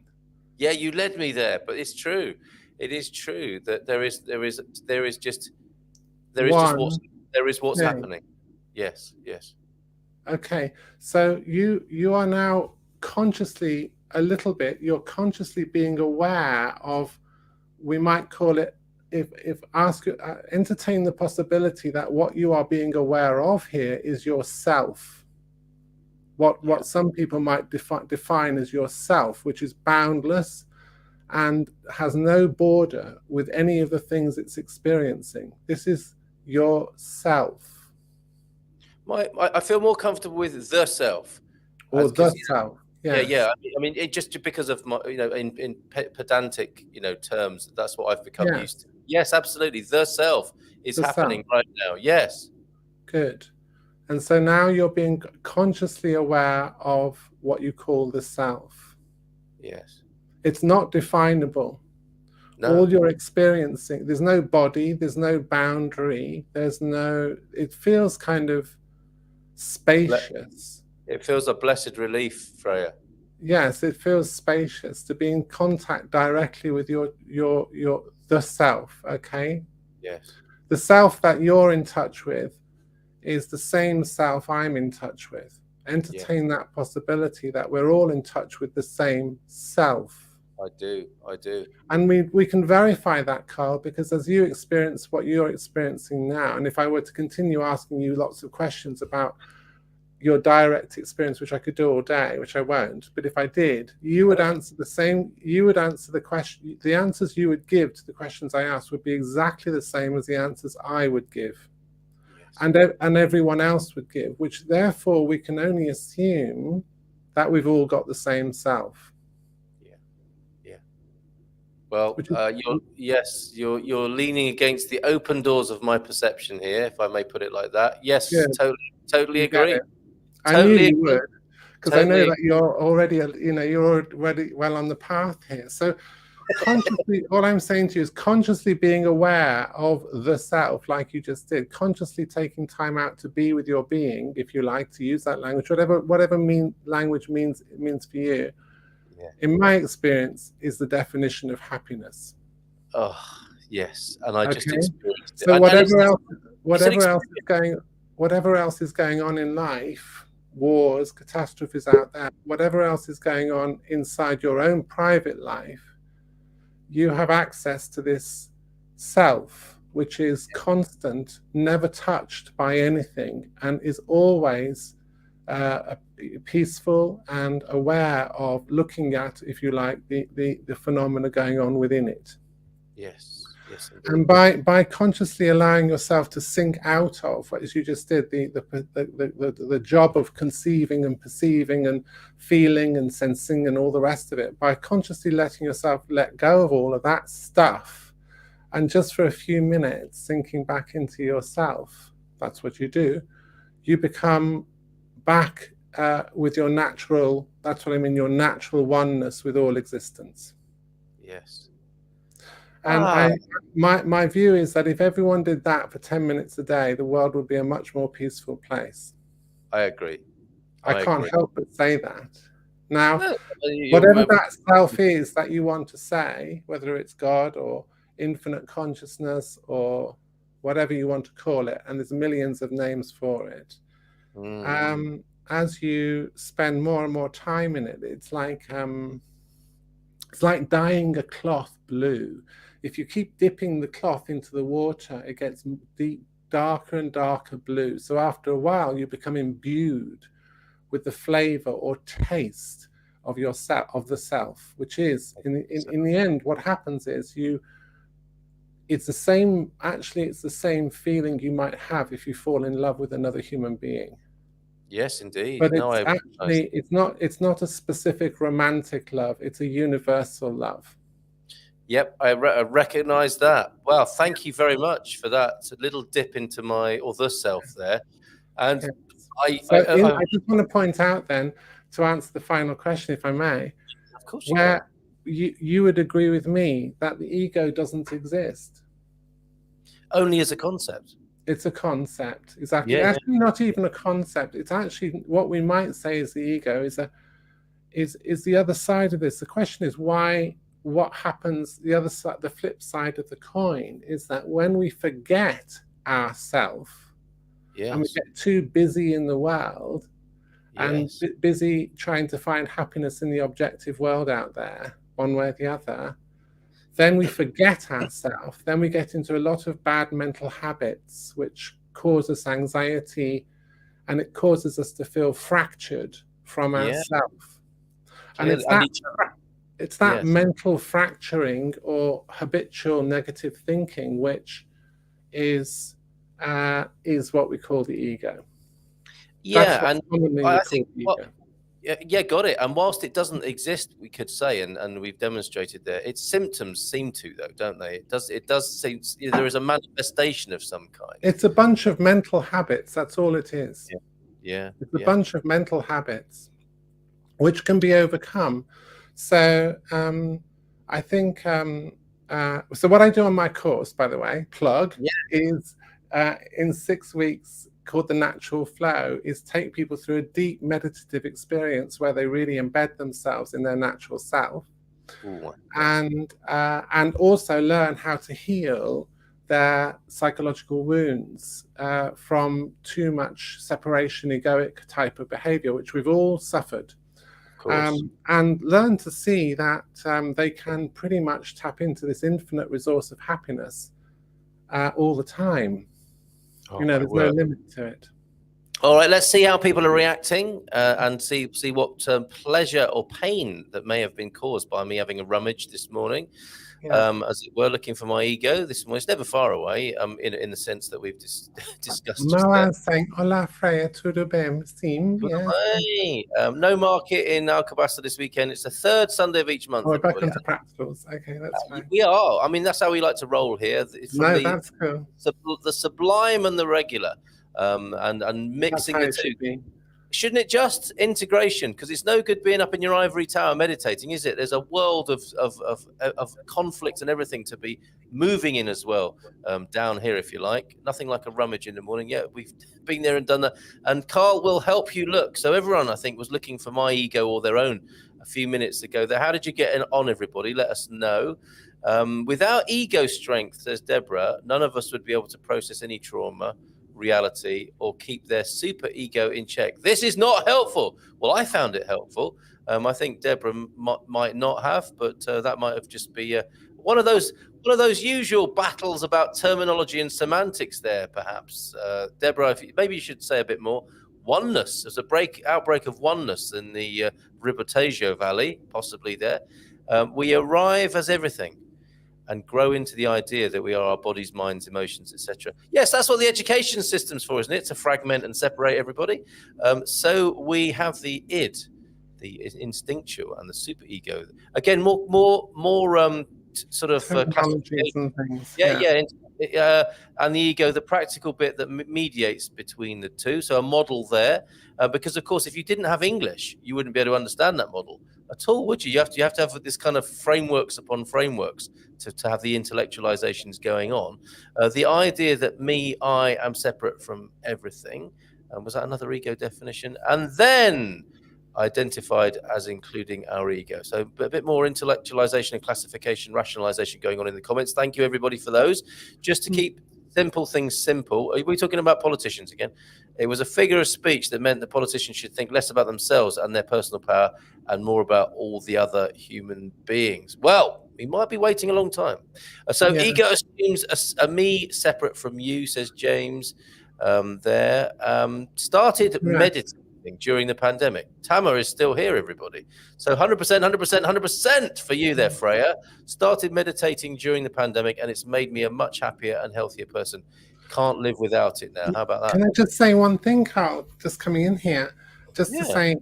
Yeah, you led me there, but it's true. It is true that there is just what's happening. Yes, yes. Okay, so you are now consciously you're consciously being aware of, we might call it, entertain the possibility that what you are being aware of here is yourself. What some people might define as yourself, which is boundless and has no border with any of the things it's experiencing. This is yourself. I feel more comfortable with the self. Or the self. Yes. Yeah. I mean, it just because of my, in pedantic, terms, that's what I've become used to. Yes, absolutely. The self is happening right now. Yes. Good. And so now you're being consciously aware of what you call the self. Yes. It's not definable. No. All you're experiencing, there's no body, there's no boundary, it feels kind of spacious. It feels a blessed relief, Freya. Yes, it feels spacious to be in contact directly with the self, okay? Yes. The self that you're in touch with is the same self I'm in touch with. Entertain that possibility that we're all in touch with the same self. I do. And we can verify that, Carl, because as you experience what you're experiencing now, and if I were to continue asking you lots of questions about your direct experience, which I could do all day, which I won't, but if I did, you would answer the question, the answers you would give to the questions I asked would be exactly the same as the answers I would give. Yes. And everyone else would give, which therefore we can only assume that we've all got the same self. Well, you're leaning against the open doors of my perception here, if I may put it like that. Yes, totally agree. I knew you would, because I know that you're already well on the path here. So consciously, all I'm saying to you is consciously being aware of the self, like you just did, consciously taking time out to be with your being, if you like to use that language, whatever language means for you. In my experience, is the definition of happiness. Oh, yes, and I just experienced it. So whatever else is going on in life, wars, catastrophes out there, whatever else is going on inside your own private life, you have access to this self, which is constant, never touched by anything, and is always peaceful and aware of looking at, if you like, the phenomena going on within it. Yes. And by consciously allowing yourself to sink out of, as you just did, the job of conceiving and perceiving and feeling and sensing and all the rest of it, by consciously letting yourself let go of all of that stuff, and just for a few minutes sinking back into yourself, that's what you do. You become back with your natural, that's what I mean, your natural oneness with all existence. Yes. And my view is that if everyone did that for 10 minutes a day, the world would be a much more peaceful place. I agree. I can't help but say that. Now, No, whatever that self is that you want to say, whether it's God or infinite consciousness or whatever you want to call it, and there's millions of names for it, as you spend more and more time in it, it's like dyeing a cloth blue. If you keep dipping the cloth into the water, it gets darker and darker blue. So after a while, you become imbued with the flavor or taste of yourself, of the self, which is in the end, what happens is it's the same feeling you might have if you fall in love with another human being. Yes, indeed. But it's not a specific romantic love. It's a universal love. Yep, I recognize that. Well, thank you very much for that little dip into my other self there. And I just want to point out then, to answer the final question, if I may, of course you would agree with me that the ego doesn't exist. Only as a concept. It's a concept, exactly. Yeah, actually, not even a concept. It's actually what we might say is the ego is the other side of this. The question is why. What happens? The other side, the flip side of the coin, is that when we forget ourselves, and we get too busy in the world, and busy trying to find happiness in the objective world out there, one way or the other, then we forget ourselves. Then we get into a lot of bad mental habits, which cause us anxiety, and it causes us to feel fractured from ourselves. And it's that mental fracturing or habitual negative thinking, which is what we call the ego. Yeah, and I think got it. And whilst it doesn't exist, we could say, and we've demonstrated there, its symptoms seem to, though, don't they? It does seem there is a manifestation of some kind. It's a bunch of mental habits. That's all it is. Yeah. It's a bunch of mental habits which can be overcome. So I think so what I do on my course, by the way, is in 6 weeks, called The Natural Flow, is take people through a deep meditative experience where they really embed themselves in their natural self. And also learn how to heal their psychological wounds from too much separation, egoic type of behavior, which we've all suffered. And learn to see that they can pretty much tap into this infinite resource of happiness all the time. There's no limit to it. All right, let's see how people are reacting and see what pleasure or pain that may have been caused by me having a rummage this morning. As it were, looking for my ego. This one is never far away, in the sense that we've discussed. Saying, Hola, Freya, tudo bem? Sim, no market in Algarve this weekend. It's the third Sunday of each month. We're back into practicals. Okay, that's fine. We are. I mean, that's how we like to roll here. That's cool. The sublime and the regular, and mixing the two. Shouldn't it just integration? Because it's no good being up in your ivory tower meditating, is it? There's a world of conflict and everything to be moving in as well, down here, if you like. Nothing like a rummage in the morning. Yeah, we've been there and done that. And Carl will help you look. So everyone, I think, was looking for my ego or their own a few minutes ago. How did you get on, everybody? Let us know. Without ego strength, says Deborah, none of us would be able to process any trauma, reality, or keep their super ego in check. This is not helpful. Well, I found it helpful. I think Deborah might not have, but that might have just be one of those usual battles about terminology and semantics there, perhaps. Deborah, maybe you should say a bit more. Oneness. There's outbreak of oneness in the Ribatejo Valley, possibly there. We arrive as everything and grow into the idea that we are our bodies, minds, emotions, etc. Yes, that's what the education system's for, isn't it? To fragment and separate everybody. So we have the id, the instinctual, and the superego. Again, more sort of technologies and things. And the ego, the practical bit that mediates between the two. So a model there, because of course, if you didn't have English, you wouldn't be able to understand that model. at all, would you? You have to have this kind of frameworks upon frameworks to have the intellectualizations going on. The idea that I am separate from everything. Was that another ego definition? And then identified as including our ego. So a bit more intellectualization and classification, rationalization going on in the comments. Thank you, everybody, for those. Just to keep simple things simple. Are we talking about politicians again? It was a figure of speech that meant that politicians should think less about themselves and their personal power and more about all the other human beings. Well, we might be waiting a long time. Ego assumes a me separate from you, says James. Started meditating during the pandemic. Tama is still here, everybody. So 100%, 100%, 100% for you there, Freya. Started meditating during the pandemic, and it's made me a much happier and healthier person. Can't live without it now. How about that? Can I just say one thing, Carl, just coming in here? To say,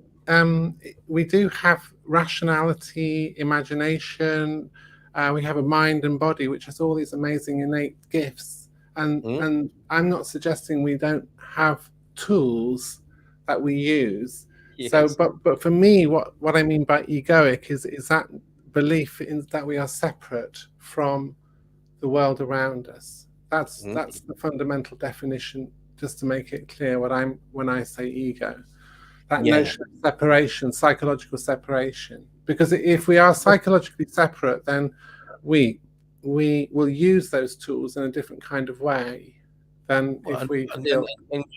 we do have rationality, imagination, we have a mind and body, which has all these amazing innate gifts. And I'm not suggesting we don't have tools that we use. Yes. So, but for me, what I mean by egoic is that belief in that we are separate from the world around us. That's the fundamental definition. Just to make it clear, when I say ego, that notion of separation, psychological separation. Because if we are psychologically separate, then we will use those tools in a different kind of way than if we.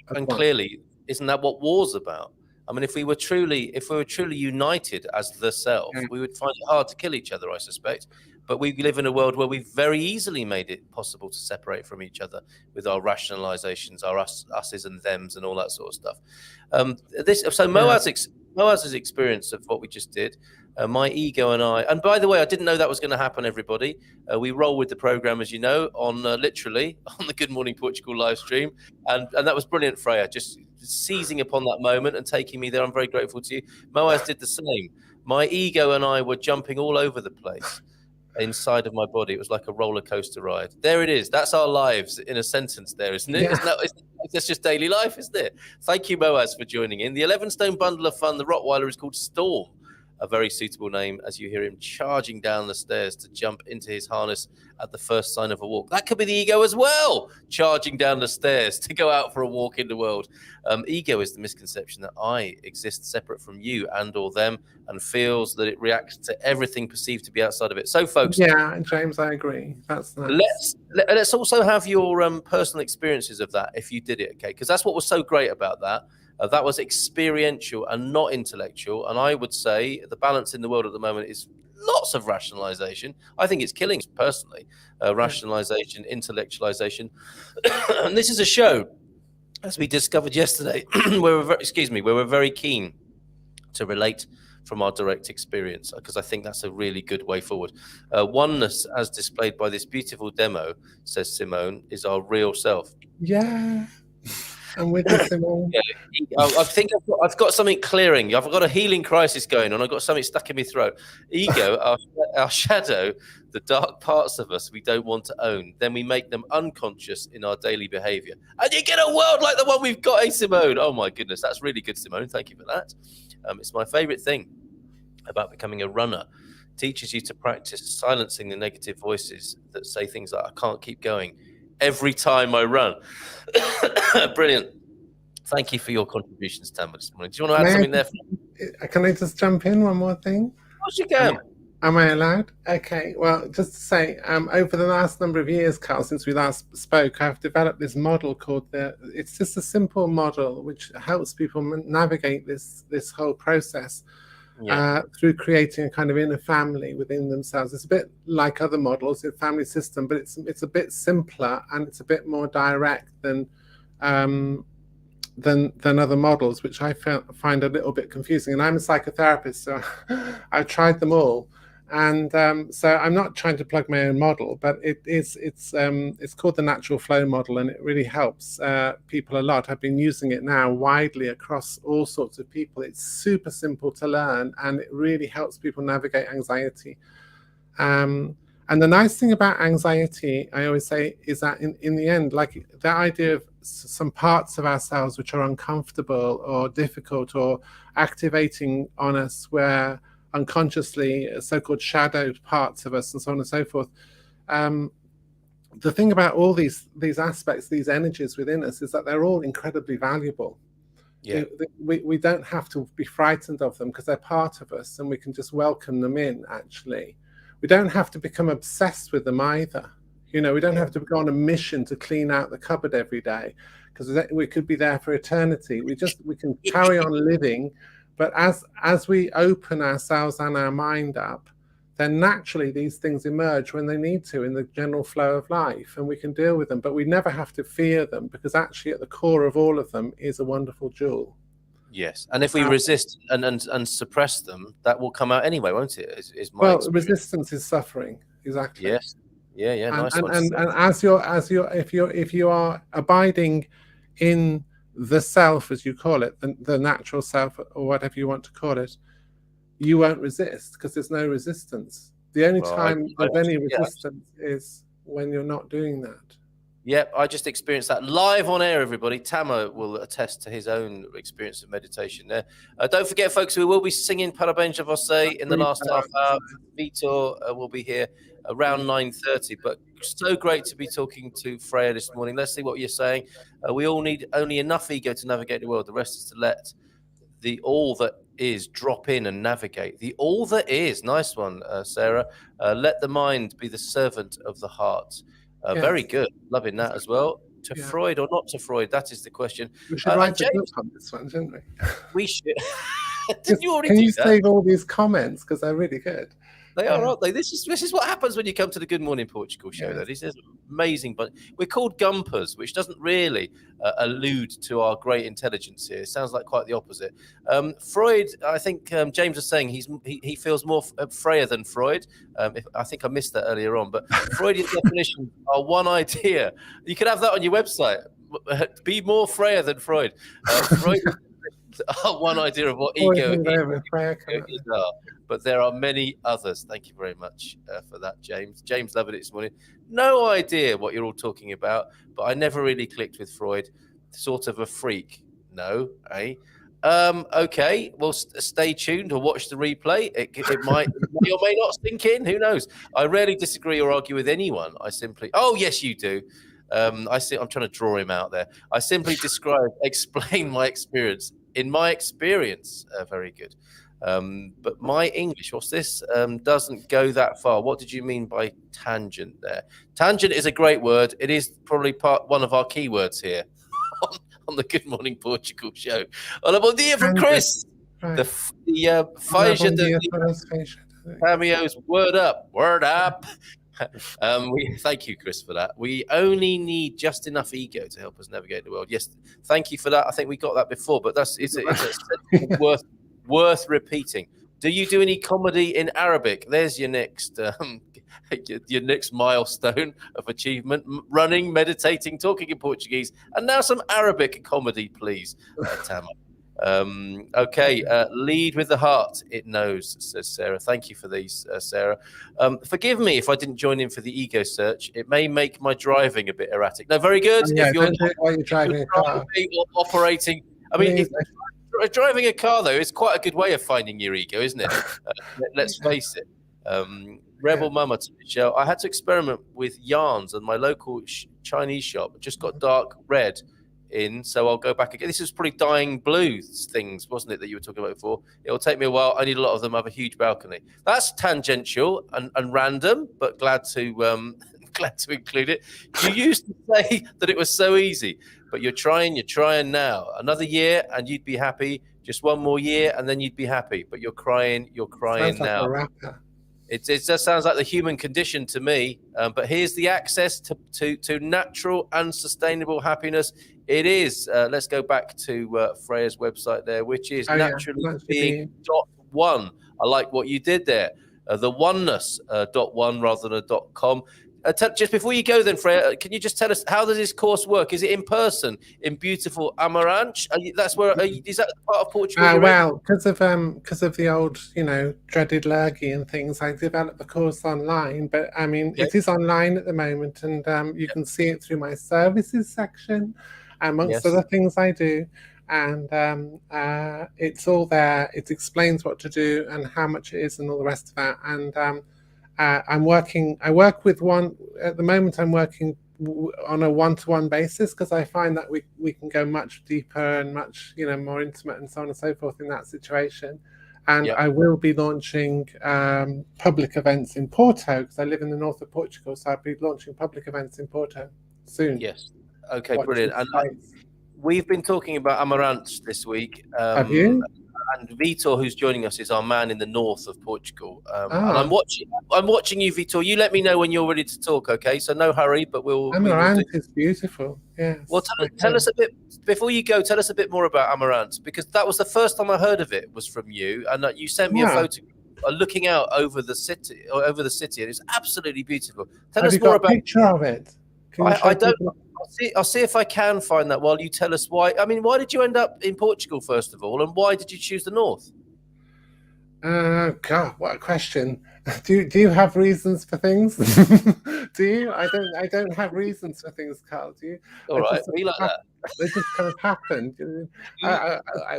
And clearly, isn't that what war's about? I mean, if we were truly united as the self, we would find it hard to kill each other, I suspect. But we live in a world where we've very easily made it possible to separate from each other with our rationalizations, our us's and thems, and all that sort of stuff. Moaz's experience of what we just did, my ego and I, and by the way, I didn't know that was going to happen, everybody. We roll with the program, as you know, on literally on the Good Morning Portugal live stream. And that was brilliant, Freya, just seizing upon that moment and taking me there. I'm very grateful to you. Moaz did the same. My ego and I were jumping all over the place inside of my body. It was like a roller coaster ride. There it is. That's our lives in a sentence there, isn't it? Yeah. That's just daily life, isn't it? Thank you, Moaz, for joining in. The 11-stone bundle of fun, the Rottweiler, is called Storm. A very suitable name as you hear him charging down the stairs to jump into his harness at the first sign of a walk. That could be the ego as well, charging down the stairs to go out for a walk in the world. Ego is the misconception that I exist separate from you and or them and feels that it reacts to everything perceived to be outside of it. So, folks. Yeah, James, I agree. That's nice. Let's also have your personal experiences of that if you did it, okay? Because that's what was so great about that. That was experiential and not intellectual. And I would say the balance in the world at the moment is lots of rationalization. I think it's killing us personally. Rationalization, intellectualization. And this is a show, as we discovered yesterday, where we're very keen to relate from our direct experience, because I think that's a really good way forward. Oneness, as displayed by this beautiful demo, says Simone, is our real self. Yeah. I'm with you, Simone. I think I've got something clearing. I've got a healing crisis going on. I've got something stuck in my throat. Ego, our shadow, the dark parts of us we don't want to own. Then we make them unconscious in our daily behavior. And you get a world like the one we've got, Simone. Oh, my goodness. That's really good, Simone. Thank you for that. It's my favorite thing about becoming a runner. It teaches you to practice silencing the negative voices that say things like, I can't keep going. Every time I run. Brilliant. Thank you for your contributions, Tamba, this morning. Do you want to add something there? Can I just jump in one more thing? Of course you can. Am I allowed? Okay. Well, just to say, over the last number of years, Carl, since we last spoke, I've developed this model called it's just a simple model which helps people navigate this whole process. Through creating a kind of inner family within themselves. It's a bit like other models in family system, but it's a bit simpler and it's a bit more direct than other models, which I find a little bit confusing. And I'm a psychotherapist, so I've tried them all. And so I'm not trying to plug my own model, but it's called the natural flow model, and it really helps people a lot. I've been using it now widely across all sorts of people. It's super simple to learn, and it really helps people navigate anxiety. And the nice thing about anxiety, I always say, is that in the end, like the idea of some parts of ourselves which are uncomfortable or difficult or activating on us where unconsciously so-called shadowed parts of us, and so on and so forth. The thing about all these aspects, these energies within us, is that they're all incredibly valuable. Yeah. We don't have to be frightened of them because they're part of us, and we can just welcome them in, actually. We don't have to become obsessed with them either. We don't have to go on a mission to clean out the cupboard every day, because we could be there for eternity. We can carry on living, but as we open ourselves and our mind up, then naturally these things emerge when they need to in the general flow of life, and we can deal with them. But we never have to fear them, because actually at the core of all of them is a wonderful jewel. Yes, and if we resist and suppress them, that will come out anyway, won't it? Is my well, experience. Resistance is suffering. Exactly. Yes. Yeah. Nice one. And if you are abiding in the self, as you call it, the natural self, or whatever you want to call it, you won't resist, because there's no resistance. The only time there's any resistance is when you're not doing that. Yep, I just experienced that live on air, everybody. Tamo will attest to his own experience of meditation there. Don't forget, folks, we will be singing Parabéns, Você in the last half hour. Vitor will be here around 9:30. But so great to be talking to Freya this morning. Let's see what you're saying. We all need only enough ego to navigate the world. The rest is to let the all that is drop in and navigate. The all that is. Nice one, Sarah. Let the mind be the servant of the heart. Yes. Very good. Loving that as well. To Freud or not to Freud? That is the question. We should write a book on this one, shouldn't we? We should. Can you save all these comments, because they're really good? They are, aren't they? This is what happens when you come to the Good Morning Portugal show. Yes. This is amazing, but we're called gumpers, which doesn't really allude to our great intelligence here. It sounds like quite the opposite. Freud, I think James was saying he feels more Freya than Freud. I think I missed that earlier on, but Freudian definitions are one idea. You could have that on your website. Be more Freya than Freud. Freud. One idea of what ego is, but there are many others. Thank you very much for that, James. James loving it this morning. No idea what you're all talking about, but I never really clicked with Freud. Sort of a freak. No, eh? Okay, well, stay tuned or watch the replay. It might may or may not sink in. Who knows? I rarely disagree or argue with anyone. I simply... Oh, yes, you do. I'm trying to draw him out there. I simply explain my experience. In my experience, very good. But my English, what's this? Doesn't go that far. What did you mean by tangent there? Tangent is a great word. It is probably one of our keywords here on the Good Morning Portugal show. Hola, bom dia from Chris. Right. The Faja de cameos. Word up. Thank you, Chris, for that. We only need just enough ego to help us navigate the world. Yes, thank you for that. I think we got that before, but it's worth repeating. Do you do any comedy in Arabic? There's your next milestone of achievement: running, meditating, talking in Portuguese, and now some Arabic comedy, please, Tama. Okay, lead with the heart, it knows, says Sarah. Thank you for these, Sarah. Forgive me if I didn't join in for the ego search. It may make my driving a bit erratic. No, very good. Yeah, if you're driving a car. Or operating. I mean, if driving a car, though, is quite a good way of finding your ego, isn't it? Let's face it. Rebel Mama Michelle, I had to experiment with yarns, and my local Chinese shop just got dark red in, so I'll go back again. This is probably dying blue things, wasn't it, that you were talking about before? It'll take me a while. I need a lot of them. I have a huge balcony. That's tangential and random, but glad to include it. You used to say that it was so easy, but you're trying now. Another year and you'd be happy. Just one more year and then you'd be happy. But you're crying sounds now. Like a rapper. It just sounds like the human condition to me. But here's the access to natural and sustainable happiness. It is. Let's go back to Freya's website there, which is naturallybeing.1. I like what you did there. The oneness .1 rather than a .com. Just before you go then, Freya, can you just tell us, how does this course work? Is it in person in beautiful Amarante? Is that part of Portugal? Well, because of the old, dreaded lurgy and things, I developed the course online. But I mean, It is online at the moment, and you can see it through my services section, amongst other things I do. and it's all there. It explains what to do and how much it is and all the rest of that. And I work with one at the moment. I'm working on a one-to-one basis because I find that we can go much deeper and much more intimate and so on and so forth in that situation. And I will be launching public events in Porto because I live in the north of Portugal, so I'll be launching public events in Porto soon. Yes. Okay, brilliant. And we've been talking about Amarante this week. Have you? And Vitor, who's joining us, is our man in the north of Portugal. And I'm watching you, Vitor. You let me know when you're ready to talk, okay? So no hurry, but Amarante is beautiful. Yes. Well, tell us a bit before you go. Tell us a bit more about Amarante, because that was the first time I heard of it was from you, and you sent me a photo looking out over the city, and it's absolutely beautiful. Tell us more about. Have you got a picture of it? I don't. I'll see if I can find that while you tell us why. I mean, why did you end up in Portugal, first of all, and why did you choose the north? God, what a question. Do you have reasons for things? Do you? I don't have reasons for things, Carl. Do you? All right, be like that. It just kind of happened.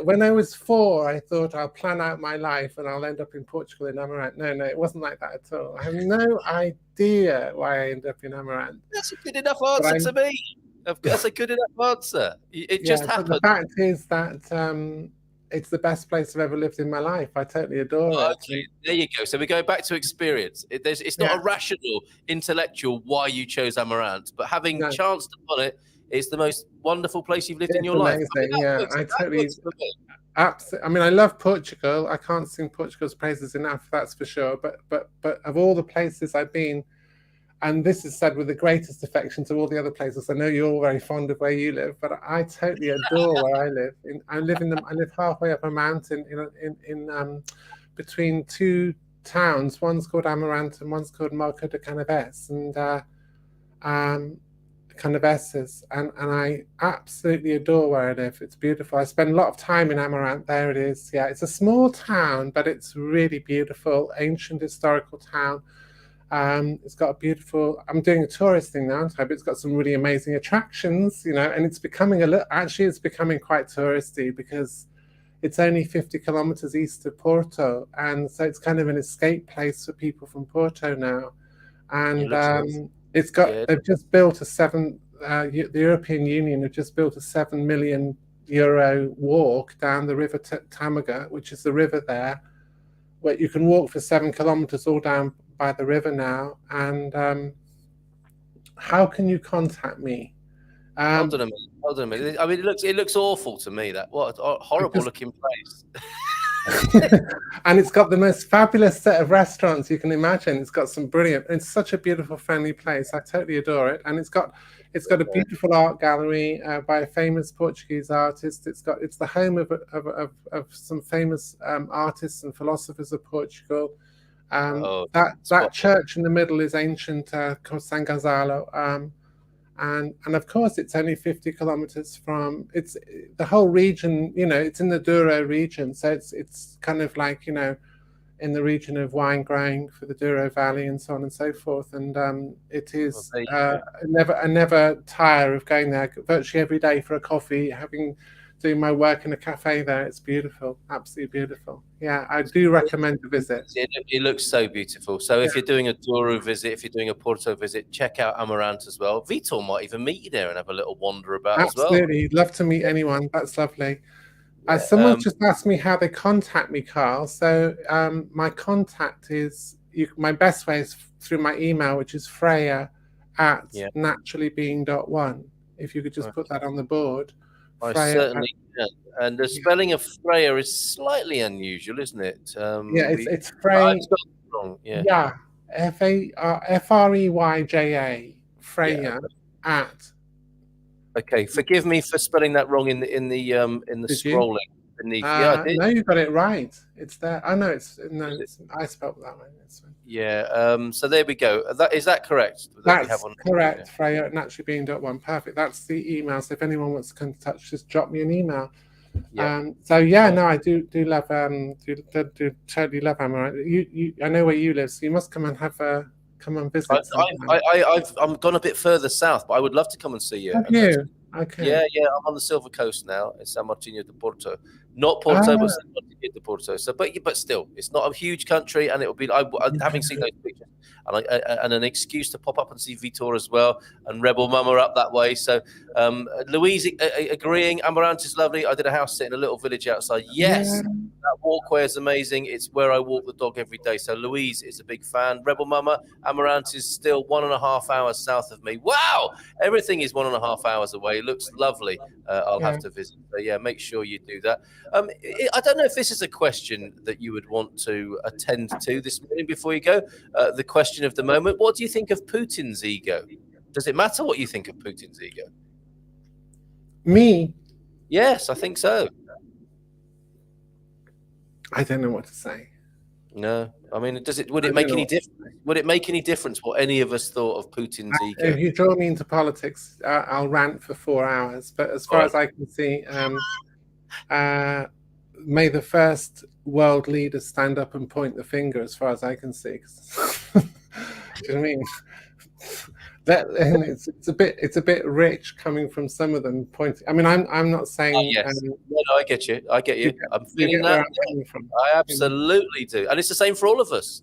When I was 4, I thought I'll plan out my life and I'll end up in Portugal in Amarante. No, it wasn't like that at all. I have no idea why I ended up in Amarante. That's a good enough answer to me. That's a good enough answer. It just happened. The fact is that it's the best place I've ever lived in my life. I totally adore it. Okay, there you go. So we're going back to experience. It's not a rational, intellectual why you chose Amarante, but having chanced upon it, it's the most wonderful place you've lived in your life. I totally. Absolutely. I mean, I love Portugal. I can't sing Portugal's praises enough. That's for sure. But of all the places I've been, and this is said with the greatest affection to all the other places. I know you're all very fond of where you live, but I totally adore where I live. I live halfway up a mountain in between 2 towns. One's called Amarante and one's called Marco de Canaves, and Canaveses, and I absolutely adore where I live. It's beautiful. I spend a lot of time in Amarante. There it is. Yeah, it's a small town, but it's really beautiful, ancient historical town. It's got a beautiful. I'm doing a tourist thing now, but it's got some really amazing attractions, and it's becoming it's becoming quite touristy because it's only 50 kilometers east of Porto, and so it's kind of an escape place for people from Porto now, and they've just built the European Union have just built a €7 million walk down the river Tamaga, which is the river there, where you can walk for 7 kilometers all down by the river now. And how can you contact me? Hold on a minute. I mean, it looks awful to me. What a horrible looking place. And it's got the most fabulous set of restaurants you can imagine. It's got some brilliant. It's such a beautiful, friendly place. I totally adore it. And it's got a beautiful art gallery by a famous Portuguese artist. It's the home of some famous artists and philosophers of Portugal. That church in the middle is ancient called San Gonzalo. And of course, it's only 50 kilometers from. It's the whole region. It's in the Douro region, so it's kind of like in the region of wine growing for the Douro Valley and so on and so forth. And it is. I never tire of going there virtually every day for a coffee, doing my work in a cafe there. It's beautiful, absolutely beautiful. Yeah, I do recommend a visit. It looks so beautiful. So if you're doing a Douro visit, if you're doing a Porto visit, check out Amarante as well. Vitor might even meet you there and have a little wander about as well. Absolutely, he'd love to meet anyone. That's lovely. Someone just asked me how they contact me, Carl. So my contact is, my best way is through my email, which is Freya at naturallybeing.one. If you could just put that on the board. I certainly can. And the spelling of Freya is slightly unusual, isn't it? It's Freya. Yeah, Freyja. Freya at. Okay, forgive me for spelling that wrong in the scrolling beneath. No, you got it right. It's there. I know I spelled that way. Yeah. So there we go. Is that correct? That's correct. Freya at naturallybeing.one. Perfect. That's the email. So if anyone wants to come in touch, just drop me an email. I do love do totally love Amarante. I know where you live, so you must come and come and visit. I've gone a bit further south, but I would love to come and see you. Have you? Okay. Yeah, I'm on the Silver Coast now in San Martino de Porto. Not Porto, but San Martino de Porto. So, but still, it's not a huge country, and it will be. Having seen those pictures, and an excuse to pop up and see Vitor as well, and Rebel Mama up that way. So, Louise agreeing. Amarante is lovely. I did a house sit in a little village outside. Yes. Yeah. That walkway is amazing. It's where I walk the dog every day. So Louise is a big fan. Rebel Mama, Amarante is still 1.5 hours south of me. Wow! Everything is 1.5 hours away. It looks lovely. I'll have to visit. So yeah, make sure you do that. I don't know if this is a question that you would want to attend to this morning before you go. The question of the moment. What do you think of Putin's ego? Does it matter what you think of Putin's ego? Me? Yes, I think so. I don't know what to say. No, I mean, would it make any difference? Would it make any difference what any of us thought of Putin's ego? If you draw me into politics, I'll rant for 4 hours. But as far as I can see, may the first world leader stand up and point the finger. As far as I can see, do you know what I mean? And it's a bit rich coming from some of them pointing. I mean, I'm not saying. Oh, yes. No, I get you. I'm feeling that. I absolutely do, and it's the same for all of us.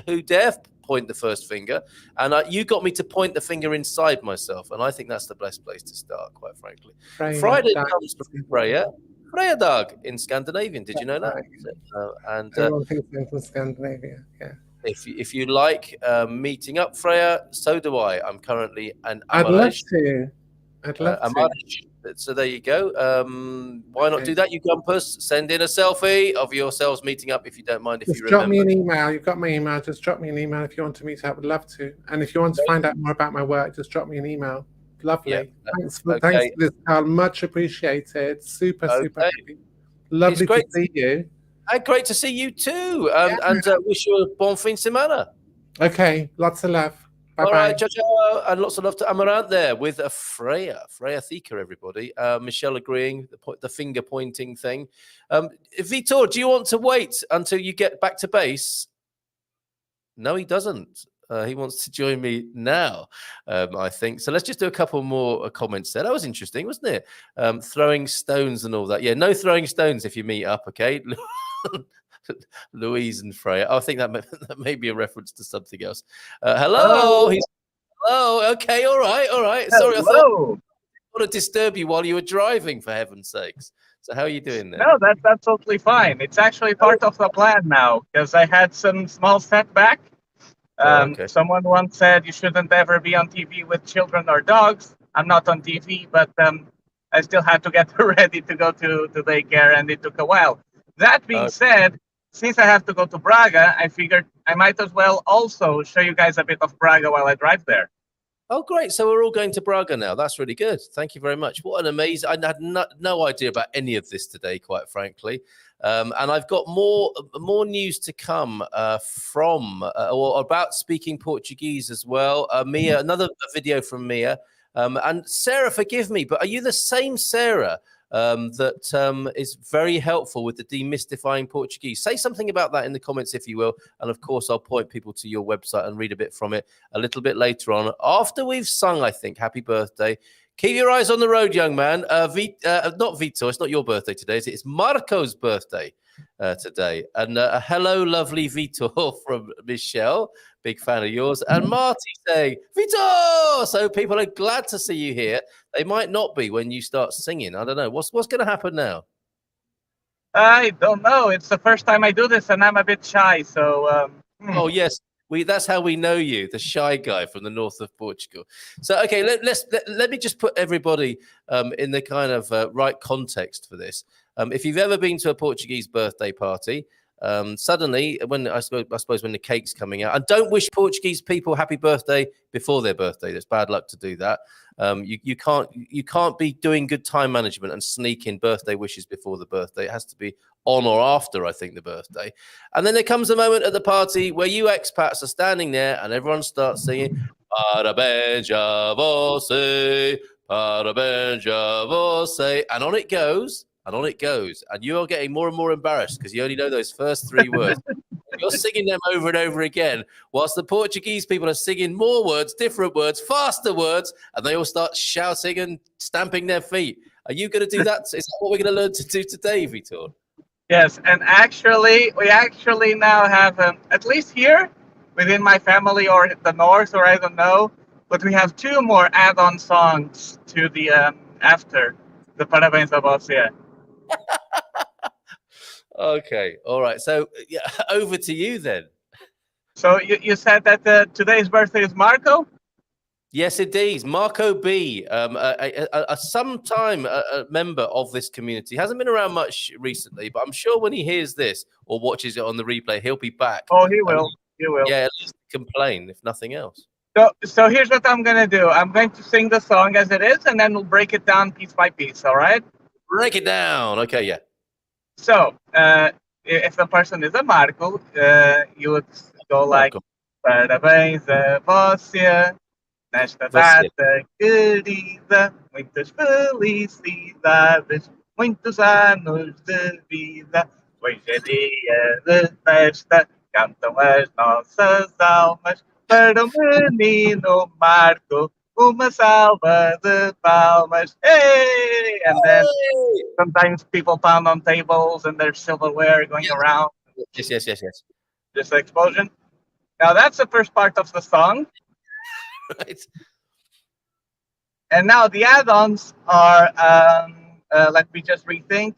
Who dare point the first finger? And you got me to point the finger inside myself, and I think that's the best place to start, quite frankly. Friday comes from Freya Dag in Scandinavian. Did you know that? And everyone thinks I'm from Scandinavia. Yeah. If you like meeting up, Freya, so do I. I'm currently an Amarante. I'd love to. So there you go. Why not do that, you gumpers? Send in a selfie of yourselves meeting up if you don't mind. Just drop me an email. You've got my email. Just drop me an email if you want to meet up. I'd love to. And if you want to find out more about my work, just drop me an email. Lovely. Yeah. Thanks for this, Carl. Much appreciated. Super happy. Lovely to see you. And great to see you too. And wish you a bon fin semana. Okay, lots of love. Bye-bye. All right, ciao. And lots of love to Amarante there with a Freya Theaker, everybody. Michelle agreeing, the finger pointing thing. Vitor, do you want to wait until you get back to base? No, he doesn't. He wants to join me now, I think. So let's just do a couple more comments there. That was interesting, wasn't it? Throwing stones and all that. Yeah, no throwing stones if you meet up, okay? Louise and Freya. I think that may be a reference to something else. Hello. Hello. Okay, all right. Sorry, I thought I want to disturb you while you were driving, for heaven's sakes. So how are you doing there? No, that's totally fine. It's actually part of the plan now, because I had some small setback. Someone once said you shouldn't ever be on TV with children or dogs. I'm not on TV, but I still had to get ready to go to daycare, and it took a while. That being said, since I have to go to Braga, I figured I might as well also show you guys a bit of Braga while I drive there. Oh, great. So we're all going to Braga now. That's really good. Thank you very much. What an amazing... I had no idea about any of this today, quite frankly. And I've got more news to come from or about speaking Portuguese as well. Mia, another video from Mia. And Sarah, forgive me, but are you the same Sarah that is very helpful with the demystifying Portuguese? Say something about that in the comments, if you will. And of course, I'll point people to your website and read a bit from it a little bit later on. After we've sung, I think, happy birthday. Keep your eyes on the road, young man. Not Vitor, it's not your birthday today. It's Marco's birthday today. And hello, lovely Vitor from Michelle. Big fan of yours. And Marty saying, Vitor! So people are glad to see you here. They might not be when you start singing. I don't know. What's going to happen now? I don't know. It's the first time I do this, and I'm a bit shy. So, Oh, yes. That's how we know you, the shy guy from the north of Portugal. So, okay, let me just put everybody in the kind of right context for this. If you've ever been to a Portuguese birthday party, suddenly, when I suppose when the cake's coming out, and don't wish Portuguese people happy birthday before their birthday. That's bad luck to do that. You can't be doing good time management and sneak in birthday wishes before the birthday. It has to be on or after, I think, the birthday. And then there comes a moment at the party where you expats are standing there and everyone starts singing Parabéns a você, Parabéns a você, and on it goes. And you are getting more and more embarrassed because you only know those first three words. You're singing them over and over again, whilst the Portuguese people are singing more words, different words, faster words, and they all start shouting and stamping their feet. Are you going to do that? Is that what we're going to learn to do today, Vitor? Yes, and actually, we actually now have, at least here, within my family or the north, or I don't know, but we have 2 more add-on songs to the after the Parabéns a Você. Okay, all right. So yeah, over to you then. So you said that today's birthday is Marco? Yes, indeed. Marco B, a sometime a member of this community. Hasn't been around much recently, but I'm sure when he hears this or watches it on the replay, he'll be back. Oh, he will. He will. Yeah, at least complain, if nothing else. So here's what I'm going to do. I'm going to sing the song as it is, and then we'll break it down piece by piece, all right? Break it down. Okay, yeah. So, if the person is a Marco, you would go like, Parabéns a você, nesta data querida, muitas felicidades, muitos anos de vida. Hoje é dia de festa, cantam as nossas almas, para o menino Marco, uma salva de palmas. Hey! And then sometimes people pound on tables and there's silverware going around. Yes. Just an explosion. Now that's the first part of the song. Right. And now the add-ons are, let me just rethink.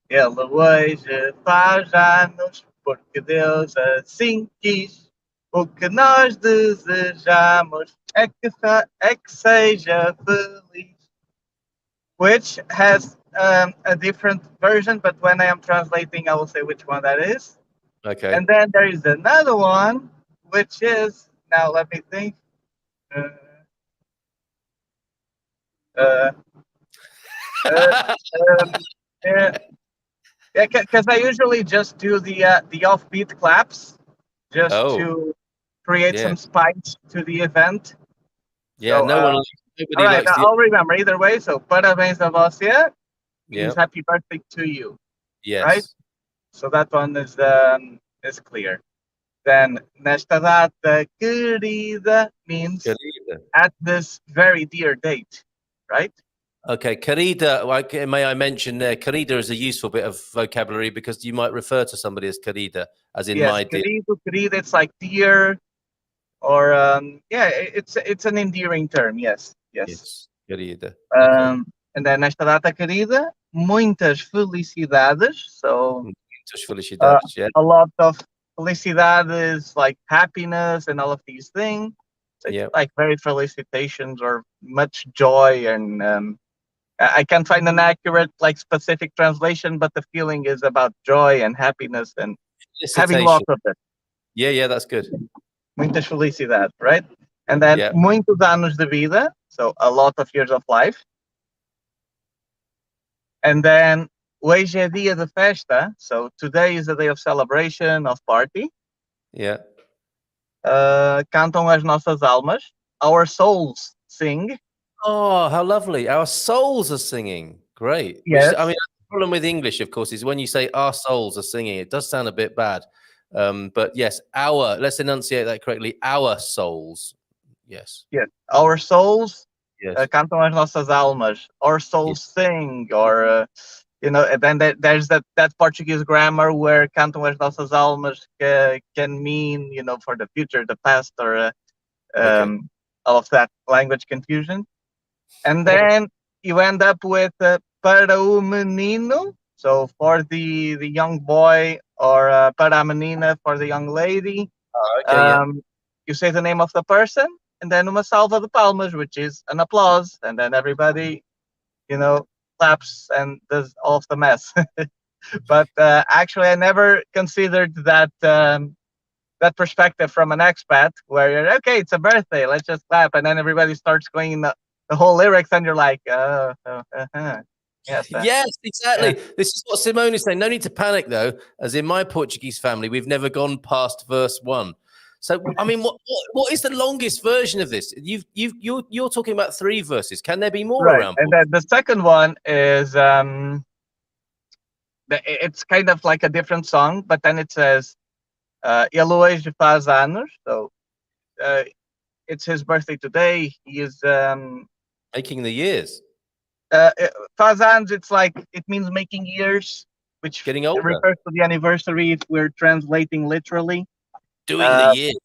Ele hoje faz anos, porque Deus assim quis. O que nós desejamos é que seja feliz. Which has a different version, but when I am translating, I will say which one that is. Okay. And then there is another one, which is, now let me think. Because I usually just do the offbeat claps, just to create some spice to the event. Yeah, so, nobody right, likes I'll remember either way. So, Parabéns a você means happy birthday to you. Yes. Right? So that one is clear. Then, nesta data querida means at this very dear date, right? Okay, querida, may I mention there, querida is a useful bit of vocabulary because you might refer to somebody as querida, as in my dear. Querida, it's like dear, or it's an endearing term. Yes. Querida. And then nesta data querida, muitas felicidades. So muitas felicidades. A lot of felicidades, like happiness and all of these things. So like very felicitations or much joy, and I can't find an accurate, like, specific translation, but the feeling is about joy and happiness and having lots of it. Yeah, that's good. Muitas felicidades, right? And then muitos anos de vida, so a lot of years of life. And then hoje é dia de festa, so today is a day of celebration, of party. Yeah. Cantam as nossas almas, our souls sing. Oh, how lovely. Our souls are singing. Great. Yes. I mean, the problem with English, of course, is when you say our souls are singing, it does sound a bit bad. But yes, let's enunciate that correctly. Our souls. Yes. Yes. Our souls cantam as nossas almas. Our souls sing, or, and then there's that Portuguese grammar where cantam as nossas almas can mean, for the future, the past, or all of that language confusion. And then you end up with para o menino, so for the young boy, or para a menina for the young lady. You say the name of the person, and then uma salva de palmas, which is an applause, and then everybody, claps and does all of the mess. But actually, I never considered that perspective from an expat, where you're it's a birthday, let's just clap, and then everybody starts going in the whole lyrics, and you're like, yes, exactly. Yeah. This is what Simone is saying. No need to panic, though, as in my Portuguese family, we've never gone past verse 1. So, I mean, what is the longest version of this? You're talking about 3 verses. Can there be more around? And then the second one is it's kind of like a different song, but then it says, Ele hoje faz anos, so it's his birthday today. He is making the years. Faz anos, it means making years, which getting older. refers to the anniversary if we're translating literally. Doing the years.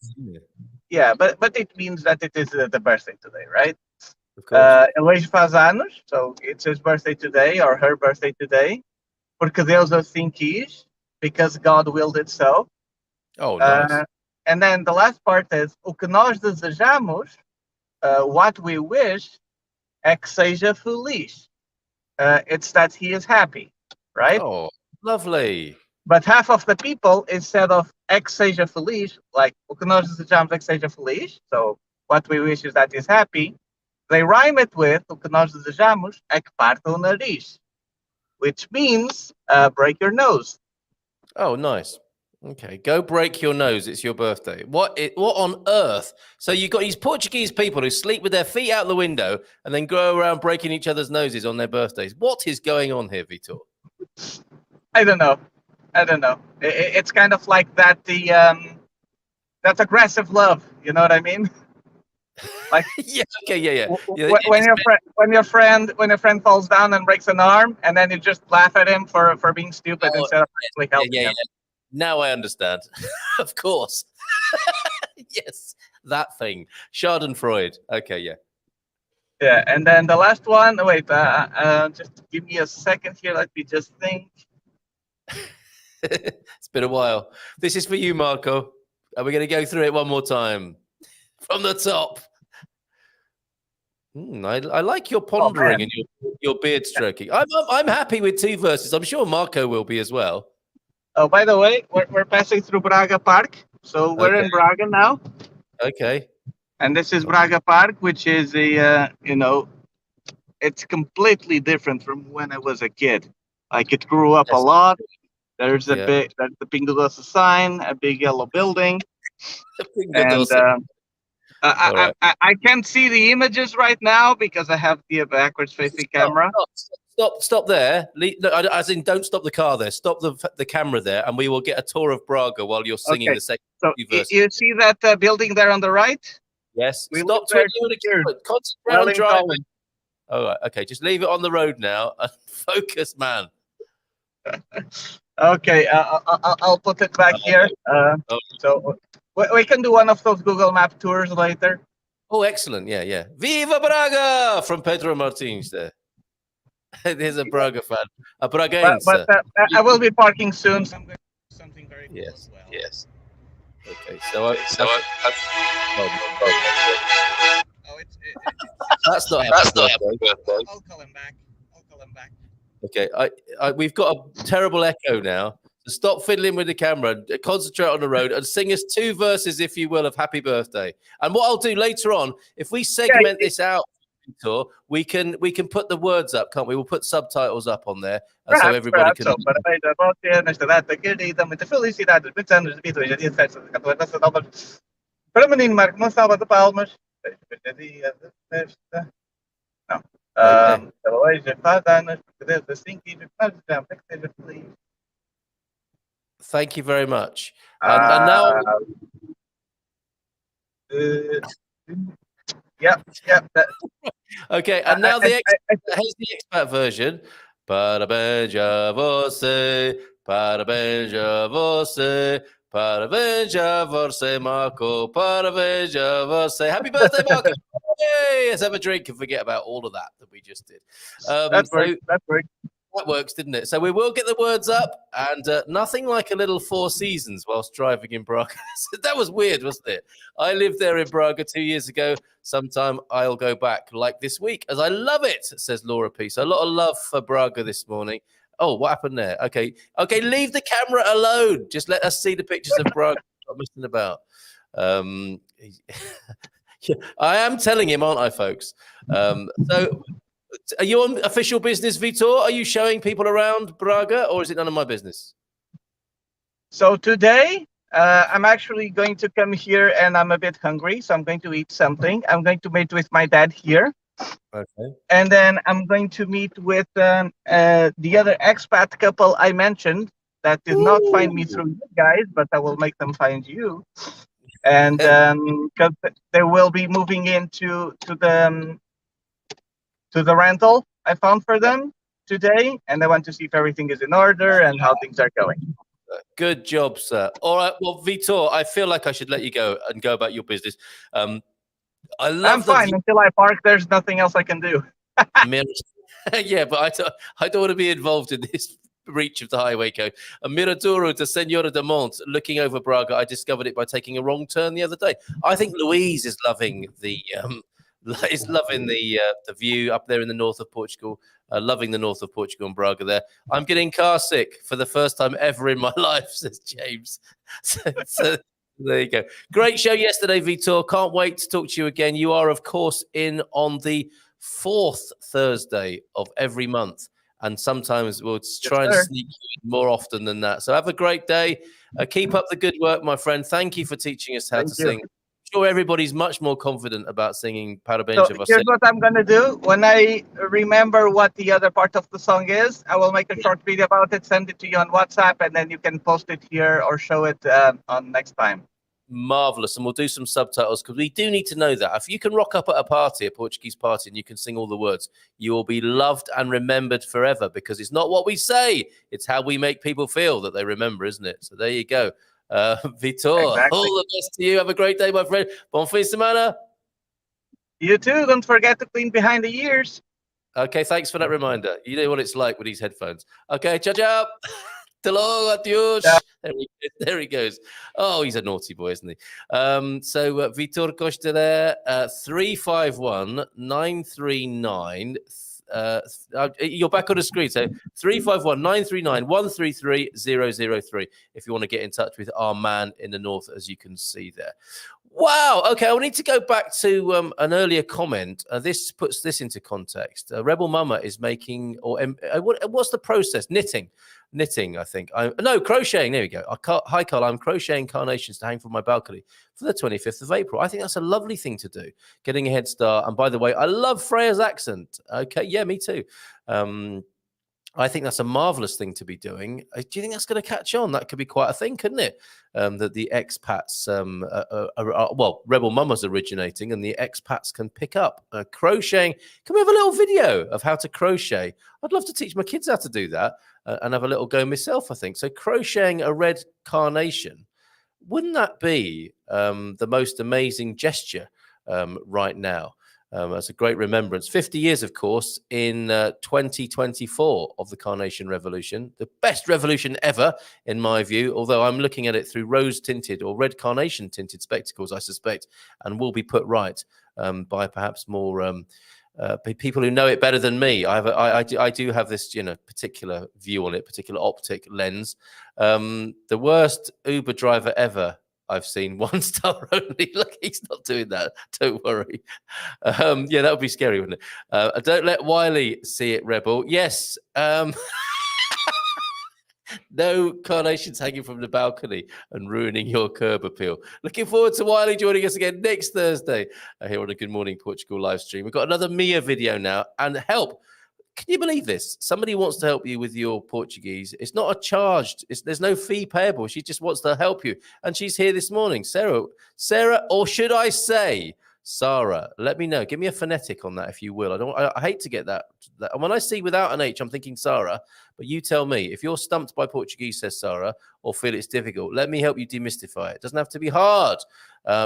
Yeah, but it means that it is the birthday today, right? Of course. Ele hoje faz anos, so it's his birthday today or her birthday today. Porque Deus assim quis, because God willed it so. Oh, nice. And then the last part is o que nós desejamos, what we wish, é que seja feliz. It's that he is happy, right? Oh, lovely. But half of the people, instead of é que seja feliz, like o que nós desejamos é que seja feliz, so what we wish is that he is happy, they rhyme it with o que nós desejamos é que parta o nariz, which means break your nose. Oh, nice. Okay, go break your nose. It's your birthday. What on earth? So you've got these Portuguese people who sleep with their feet out the window and then go around breaking each other's noses on their birthdays. What is going on here, Vitor? I don't know. It's kind of like that that's aggressive love. You know what I mean? Like yeah, okay, yeah. When your friend falls down and breaks an arm, and then you just laugh at him for being stupid instead of actually helping him. Now I understand. Of course. Yes, that thing. Schadenfreude. Okay, yeah. Yeah, and then the last one. Wait, just give me a second here. Let me just think. It's been a while. This is for you, Marco. Are we going to go through it one more time from the top? I like your pondering and your beard stroking. I'm happy with 2 verses. I'm sure Marco will be as well. Oh, by the way, we're passing through Braga Park, so we're in Braga now. Okay. And this is Braga Park, which is it's completely different from when I was a kid. Like it grew up a lot. There's the Pingo Doce sign, a big yellow building, and I can't see the images right now because I have the backwards facing camera. Stop there. As in, don't stop the car there. Stop the camera there, and we will get a tour of Braga while you're singing the second verse. You see that building there on the right? Yes. Stop twirling the camera. Concentrate on driving. All right. Okay. Just leave it on the road now and focus, man. Okay. I'll put it back here. So we can do one of those Google Map tours later. Oh, excellent. Yeah. Viva Braga from Pedro Martins there. There's a Braga fan. A Bragense. But I will be parking soon, so I'm going to do something very cool as well. Yes. Okay, that's not happy birthday. I'll call him back. Okay, we've got a terrible echo now. So stop fiddling with the camera, concentrate on the road, and sing us 2 verses, if you will, of Happy Birthday. And what I'll do later on, if we segment this out, tour, we can put the words up, can't we? We'll put subtitles up on there, so everybody can. Parabéns a você nesta data querida, muita felicidade, muitos anos de vida, hoje é dia de festa de cantor nacional. Para o menino Marco, uma salva de palmas. Hoje é dia de festa. Não. Hoje faz anos, porque Deus assim quis, nós desejamos que seja feliz. Thank you very much. And now. Yep. Okay, and now here's the expat version. Parabéns a você, parabéns a você, parabéns a você, Marco, parabéns a você. Happy birthday, Marco! Yay! Let's have a drink and forget about all of that we just did. That's right. That works, didn't it? So we will get the words up, and nothing like a little 4 seasons whilst driving in Braga. That was weird, wasn't it? I lived there in Braga 2 years ago. Sometime I'll go back, like this week, as I love it, says Laura Peace. A lot of love for Braga this morning. Oh, what happened there? Okay, leave the camera alone. Just let us see the pictures of Braga. Not messing about. I am telling him, aren't I, folks? So... Are you on official business, Vitor? Are you showing people around Braga, or is it none of my business? So today, I'm actually going to come here, and I'm a bit hungry, so I'm going to eat something. I'm going to meet with my dad here. Okay. And then I'm going to meet with the other expat couple I mentioned that did not find me through you guys, but I will make them find you. And because they will be moving into the rental I found for them today, and I want to see if everything is in order and how things are going. Good job, sir. All right, well, Vitor, I feel like I should let you go and go about your business. I'm fine until I park. There's nothing else I can do. Yeah, but I don't want to be involved in this breach of the highway code. A Miradouro to Senhora de Monte, looking over Braga. I discovered it by taking a wrong turn the other day. I think Louise is loving the view up there in the north of Portugal. Loving the north of Portugal and Braga there. I'm getting car sick for the first time ever in my life, says James. So there you go. Great show yesterday, Vitor. Can't wait to talk to you again. You are, of course, in on the 4th Thursday of every month. And sometimes we'll try and sneak you in more often than that. So have a great day. Keep up the good work, my friend. Thank you for teaching us how to sing. I'm sure everybody's much more confident about singing Parabéns. So here's what I'm going to do. When I remember what the other part of the song is, I will make a short video about it, send it to you on WhatsApp, and then you can post it here or show it on next time. Marvelous. And we'll do some subtitles because we do need to know that. If you can rock up at a party, a Portuguese party, and you can sing all the words, you will be loved and remembered forever, because it's not what we say, it's how we make people feel that they remember, isn't it? So there you go. Vitor, all the best to you. Have a great day, my friend. Bon fin de semana. You too. Don't forget to clean behind the ears. Okay, thanks for that reminder. You know what it's like with these headphones. Okay, ciao, ciao. Hello, adios. Yeah. There he goes. Oh, he's a naughty boy, isn't he? So Vitor Costa there, 351-939. You're back on the screen. So 351-939-133-003 if you want to get in touch with our man in the north, as you can see there. Wow. Okay, I need to go back to an earlier comment. This puts this into context. Rebel Mama is making, or what's the process? Knitting, I think. No, crocheting. There we go. Hi, Carl. I'm crocheting carnations to hang from my balcony for the 25th of April. I think that's a lovely thing to do, getting a head start. And by the way, I love Freya's accent. Okay, yeah, me too. I think that's a marvelous thing to be doing. Do you think that's going to catch on? That could be quite a thing, couldn't it? That the expats, well, Rebel Mama's originating, and the expats can pick up crocheting. Can we have a little video of how to crochet? I'd love to teach my kids how to do that and have a little go myself, I think. So crocheting a red carnation, wouldn't that be the most amazing gesture right now? That's a great remembrance. 50 years, of course, in 2024 of the Carnation Revolution. The best revolution ever, in my view, although I'm looking at it through rose-tinted or red carnation-tinted spectacles, I suspect, and will be put right by perhaps more people who know it better than me. I do have this, particular view on it, particular optic lens. The worst Uber driver ever I've seen, 1 star only. Look, he's not doing that. Don't worry. Yeah, that would be scary, wouldn't it? Don't let Wiley see it, Rebel. Yes. No carnations hanging from the balcony and ruining your curb appeal. Looking forward to Wiley joining us again next Thursday here on a Good Morning Portugal live stream. We've got another Mia video now, and help. Can you believe this? Somebody wants to help you with your Portuguese. It's not a charged. There's no fee payable. She just wants to help you, and she's here this morning. Sarah, or should I say Sarah? Let me know. Give me a phonetic on that, if you will. I hate to get that. And when I see without an H, I'm thinking Sarah. But you tell me if you're stumped by Portuguese, says Sarah, or feel it's difficult. Let me help you demystify it. It doesn't have to be hard.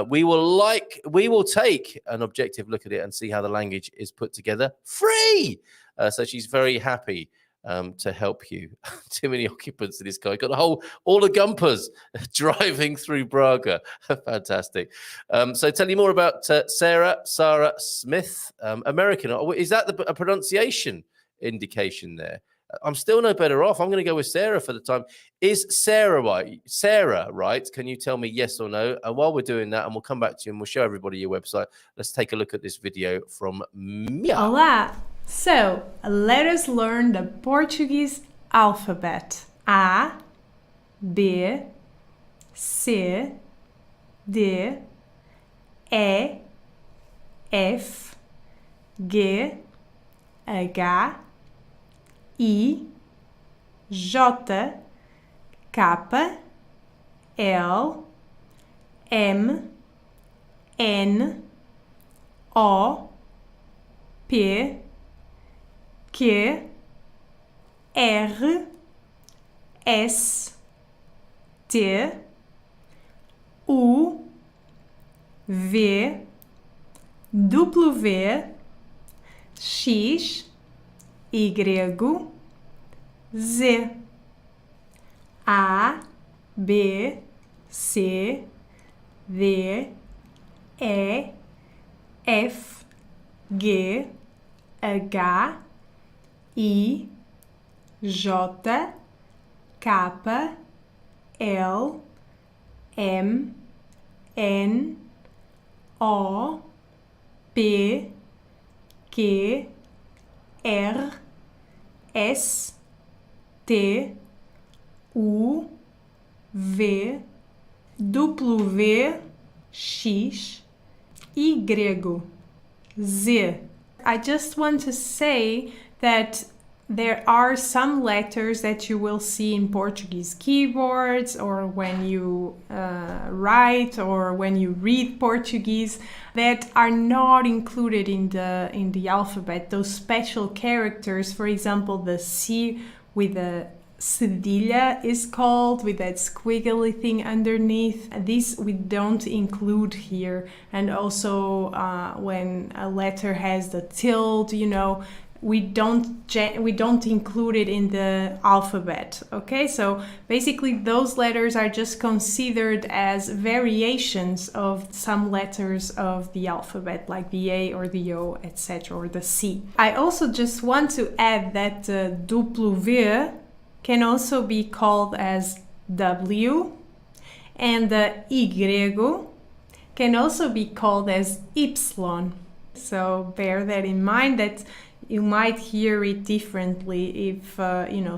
We will take an objective look at it and see how the language is put together free. So she's very happy to help you. Too many occupants in this car. Got all the gumpers driving through Braga. Fantastic. So tell you more about Sarah Smith, American. Is that a pronunciation indication there? I'm still no better off. I'm going to go with Sarah for the time. Is Sarah right? Sarah, right? Can you tell me yes or no? And while we're doing that, and we'll come back to you and we'll show everybody your website, let's take a look at this video from Mia. Olá! So, let us learn the Portuguese alphabet. A, B, C, D, E, F, G, H, I, J, K, L, M, N, O, P, Q, R, S, T, U, V, W, X, Y, Z, A, B, C, D, E, F, G, H, I, J, K, L, M, N, O, P, Q, R, S, T, U, V, W, X, Y, Z. I just want to say that there are some letters that you will see in Portuguese keyboards or when you write or when you read Portuguese that are not included in the alphabet. Those special characters, for example, the C with a cedilla is called, with that squiggly thing underneath. This we don't include here. And also when a letter has the tilde, you know, we don't include it in the alphabet. Okay, so basically those letters are just considered as variations of some letters of the alphabet, like the A or the O, etc., or the C. I also just want to add that W can also be called as W, and the Y can also be called as Y. So bear that in mind, that you might hear it differently if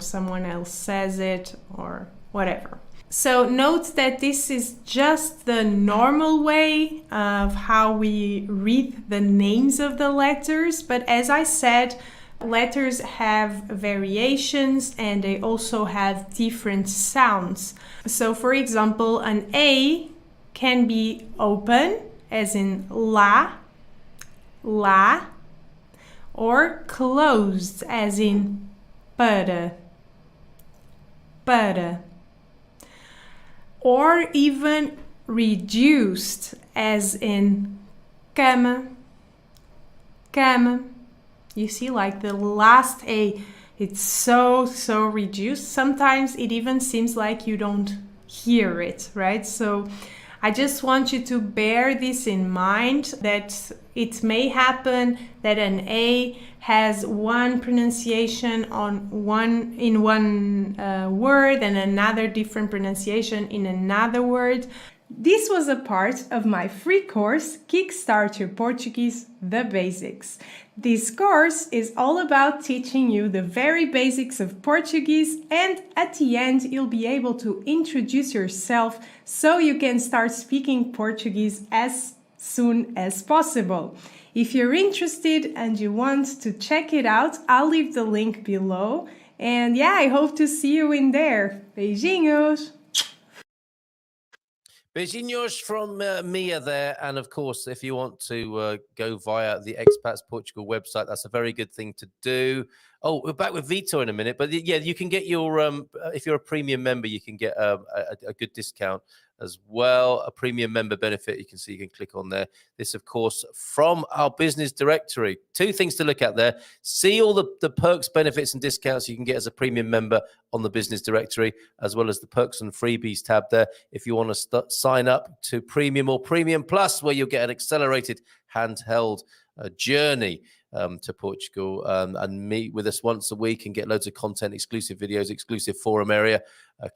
someone else says it or whatever. So note that this is just the normal way of how we read the names of the letters, but as I said, letters have variations and they also have different sounds. So for example, an A can be open, as in la, la, or closed, as in para, para, or even reduced, as in cama, cama. You see, like the last A, it's so reduced. Sometimes it even seems like you don't hear it, right? So I just want you to bear this in mind, that it may happen that an A has one pronunciation in one word and another different pronunciation in another word. This was a part of my free course, Kickstart Your Portuguese, The Basics. This course is all about teaching you the very basics of Portuguese, and at the end you'll be able to introduce yourself so you can start speaking Portuguese as soon as possible. If you're interested and you want to check it out, I'll leave the link below. And yeah, I hope to see you in there. Beijinhos! Beijinhos from Mia there. And of course, if you want to go via the Expats Portugal website, that's a very good thing to do. Oh, we're back with Vitor in a minute. But yeah, you can get your, if you're a premium member, you can get a good discount as well. A premium member benefit, you can click on there. This, of course, from our business directory. Two things to look at there. See all the perks, benefits, and discounts you can get as a premium member on the business directory, as well as the perks and freebies tab there. If you want to sign up to Premium or Premium Plus, where you'll get an accelerated handheld journey to Portugal and meet with us once a week and get loads of content, exclusive videos, exclusive forum area.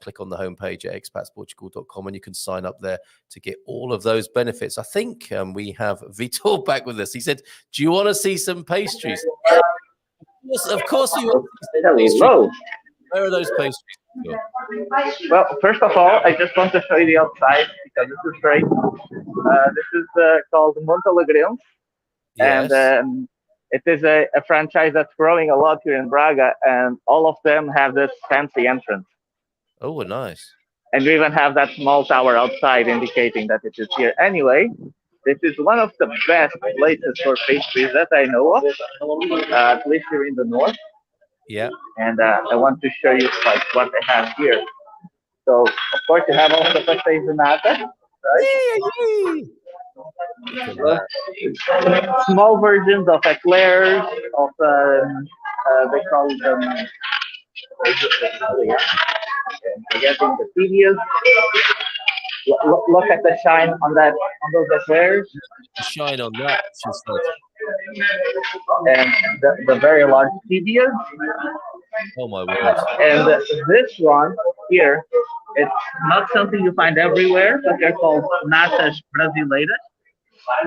Click on the homepage at expatsportugal.com and you can sign up there to get all of those benefits. I think we have Vitor back with us. He said, do you want to see some pastries? Yes, of course you want to see some pastries. Where are those pastries? Well, first of all, I just want to show you the outside because this is great. This is called montage. Yes. And it is a franchise that's growing a lot here in Braga, and all of them have this fancy entrance. Oh, nice. And we even have that small tower outside indicating that it is here. Anyway, this is one of the best places for pastries that I know of, at least here in the north. Yeah. And I want to show you like what I have here. So, of course, you have also pastéis de nata, right? Small versions of eclairs, of they call them, forgetting the previous. Look at the shine on those eclairs. The shine on that, she said. And the very large stevias. Oh my word. And this one here, it's not something you find everywhere, but they're called natas brasileiras.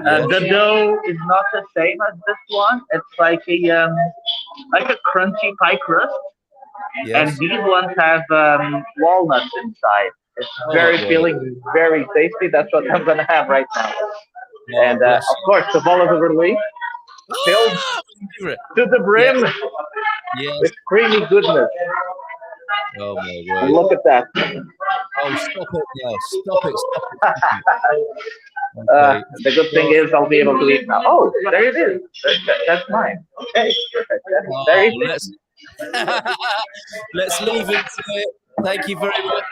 The dough is not the same as this one. It's like a crunchy pie crust. Yes. And these ones have walnuts inside. It's very filling, very tasty. That's what I'm gonna have right now. Oh, and of course, the bolas de verlui filled to the brim with creamy goodness. Oh my word! And look at that. Oh, stop it now! Stop it! Okay. The good thing is I'll be able to eat now. Oh, there it is. That's mine. Okay, perfect. There it is. Let's leave it to it. Thank you very much.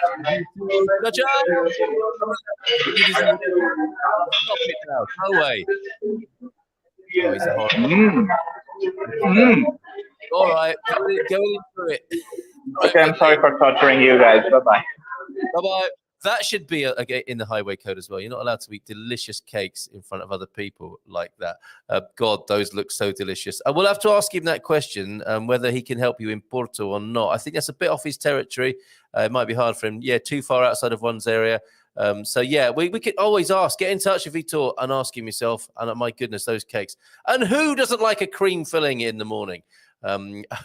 Stop it now. Go away. Oh, he's a horrible. All right, go into it. Okay, I'm sorry for torturing you guys. Bye-bye. Bye-bye. That should be in the highway code as well. You're not allowed to eat delicious cakes in front of other people like that. God, those look so delicious. I will have to ask him that question, whether he can help you in Porto or not. I think that's a bit off his territory. It might be hard for him. Yeah, too far outside of one's area. So, yeah, we could always ask. Get in touch with Vitor and ask him yourself. And my goodness, those cakes. And who doesn't like a cream filling in the morning?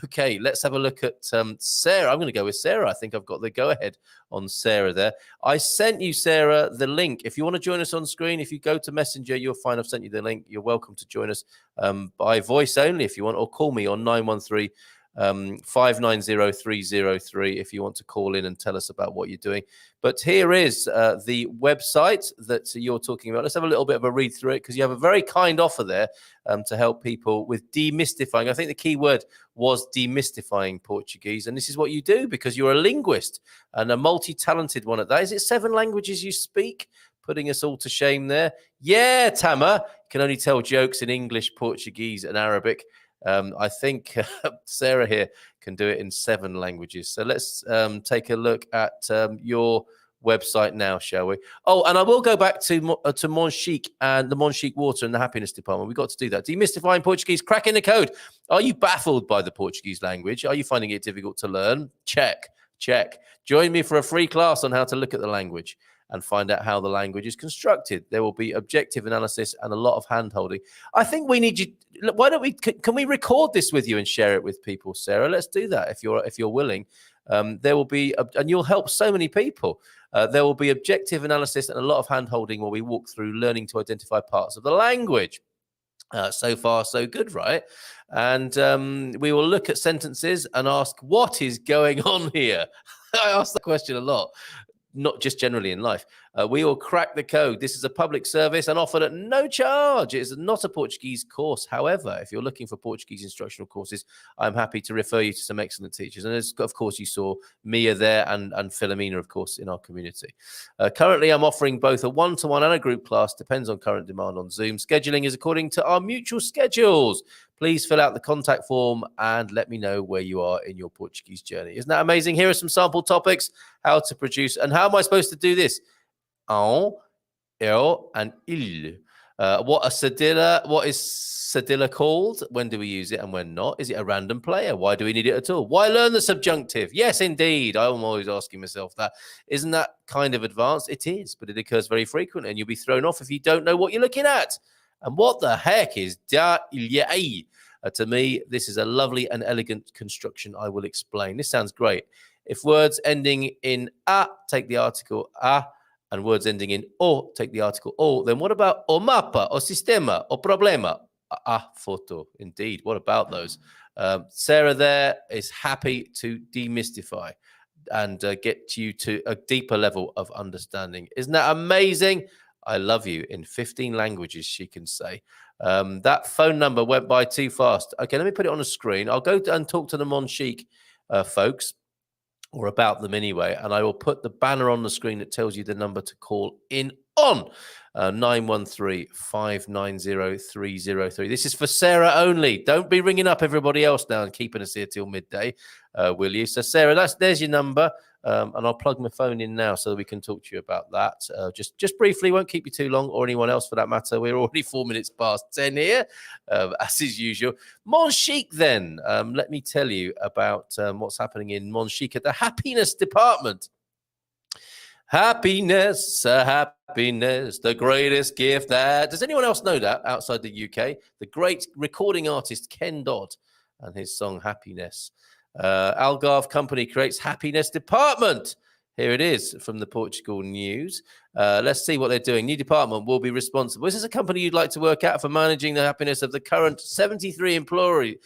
Okay, let's have a look at Sarah. I'm going to go with Sarah. I think I've got the go-ahead on Sarah there. I sent you, Sarah, the link. If you want to join us on screen, if you go to Messenger, you'll find I've sent you the link. You're welcome to join us by voice only if you want, or call me on 913 590-303 if you want to call in and tell us about what you're doing. But here is the website that you're talking about. Let's have a little bit of a read through it, because you have a very kind offer there to help people with demystifying. I think the key word was demystifying Portuguese, and this is what you do because you're a linguist and a multi-talented one at that. Is it 7 languages you speak? Putting us all to shame there. Yeah, Tama can only tell jokes in English, Portuguese, and Arabic. I think Sarah here can do it in 7 languages. So let's take a look at your website now, shall we? Oh, and I will go back to Monchique and the Monchique water and the happiness department. We've got to do that. Demystifying Portuguese, cracking the code. Are you baffled by the Portuguese language? Are you finding it difficult to learn? Check. Join me for a free class on how to look at the language and find out how the language is constructed. There will be objective analysis and a lot of hand-holding. I think we need you. Why don't we? Can we record this with you and share it with people, Sarah? Let's do that if you're willing. There will be, and you'll help so many people. There will be objective analysis and a lot of hand-holding while we walk through learning to identify parts of the language. So far, so good, right? And we will look at sentences and ask, what is going on here? I ask that question a lot. Not just generally in life. We will crack the code. This is a public service and offered at no charge. It is not a Portuguese course. However, if you're looking for Portuguese instructional courses, I'm happy to refer you to some excellent teachers. And of course, you saw Mia there and Philomena, of course, in our community. Currently, I'm offering both a one-to-one and a group class. Depends on current demand on Zoom. Scheduling is according to our mutual schedules. Please fill out the contact form and let me know where you are in your Portuguese journey. Isn't that amazing? Here are some sample topics, how to produce, and how am I supposed to do this? En, el, and il. What is cedilla called? When do we use it and when not? Is it a random player? Why do we need it at all? Why learn the subjunctive? Yes, indeed. I'm always asking myself that. Isn't that kind of advanced? It is, but it occurs very frequently, and you'll be thrown off if you don't know what you're looking at. And what the heck is da ilya? To me, this is a lovely and elegant construction. I will explain. This sounds great. If words ending in a take the article a, and words ending in o take the article o, then what about o mapa, o sistema, o problema? A photo. Indeed. What about those? Sarah there is happy to demystify. and get you to a deeper level of understanding. Isn't that amazing? I love you in 15 languages, she can say. That phone number went by too fast. Okay, let me put it on the screen. I'll go and talk to the Monchique folks, or about them anyway, and I will put the banner on the screen that tells you the number to call in on. 913-590-303. This is for Sarah only. Don't be ringing up everybody else now and keeping us here till midday, will you? So Sarah, there's your number, and I'll plug my phone in now so that we can talk to you about that. Just briefly, won't keep you too long, or anyone else for that matter. We're already 4 minutes past 10 here, as is usual. Monchique, then. Let me tell you about what's happening in Monchique at the happiness department. Happiness, happiness, the greatest gift that... Does anyone else know that outside the UK? The great recording artist Ken Dodd and his song Happiness. Algarve company creates happiness department. Here it is from the Portugal news. Let's see what they're doing. New department will be responsible. Is this a company you'd like to work at for managing the happiness of the current 73 employees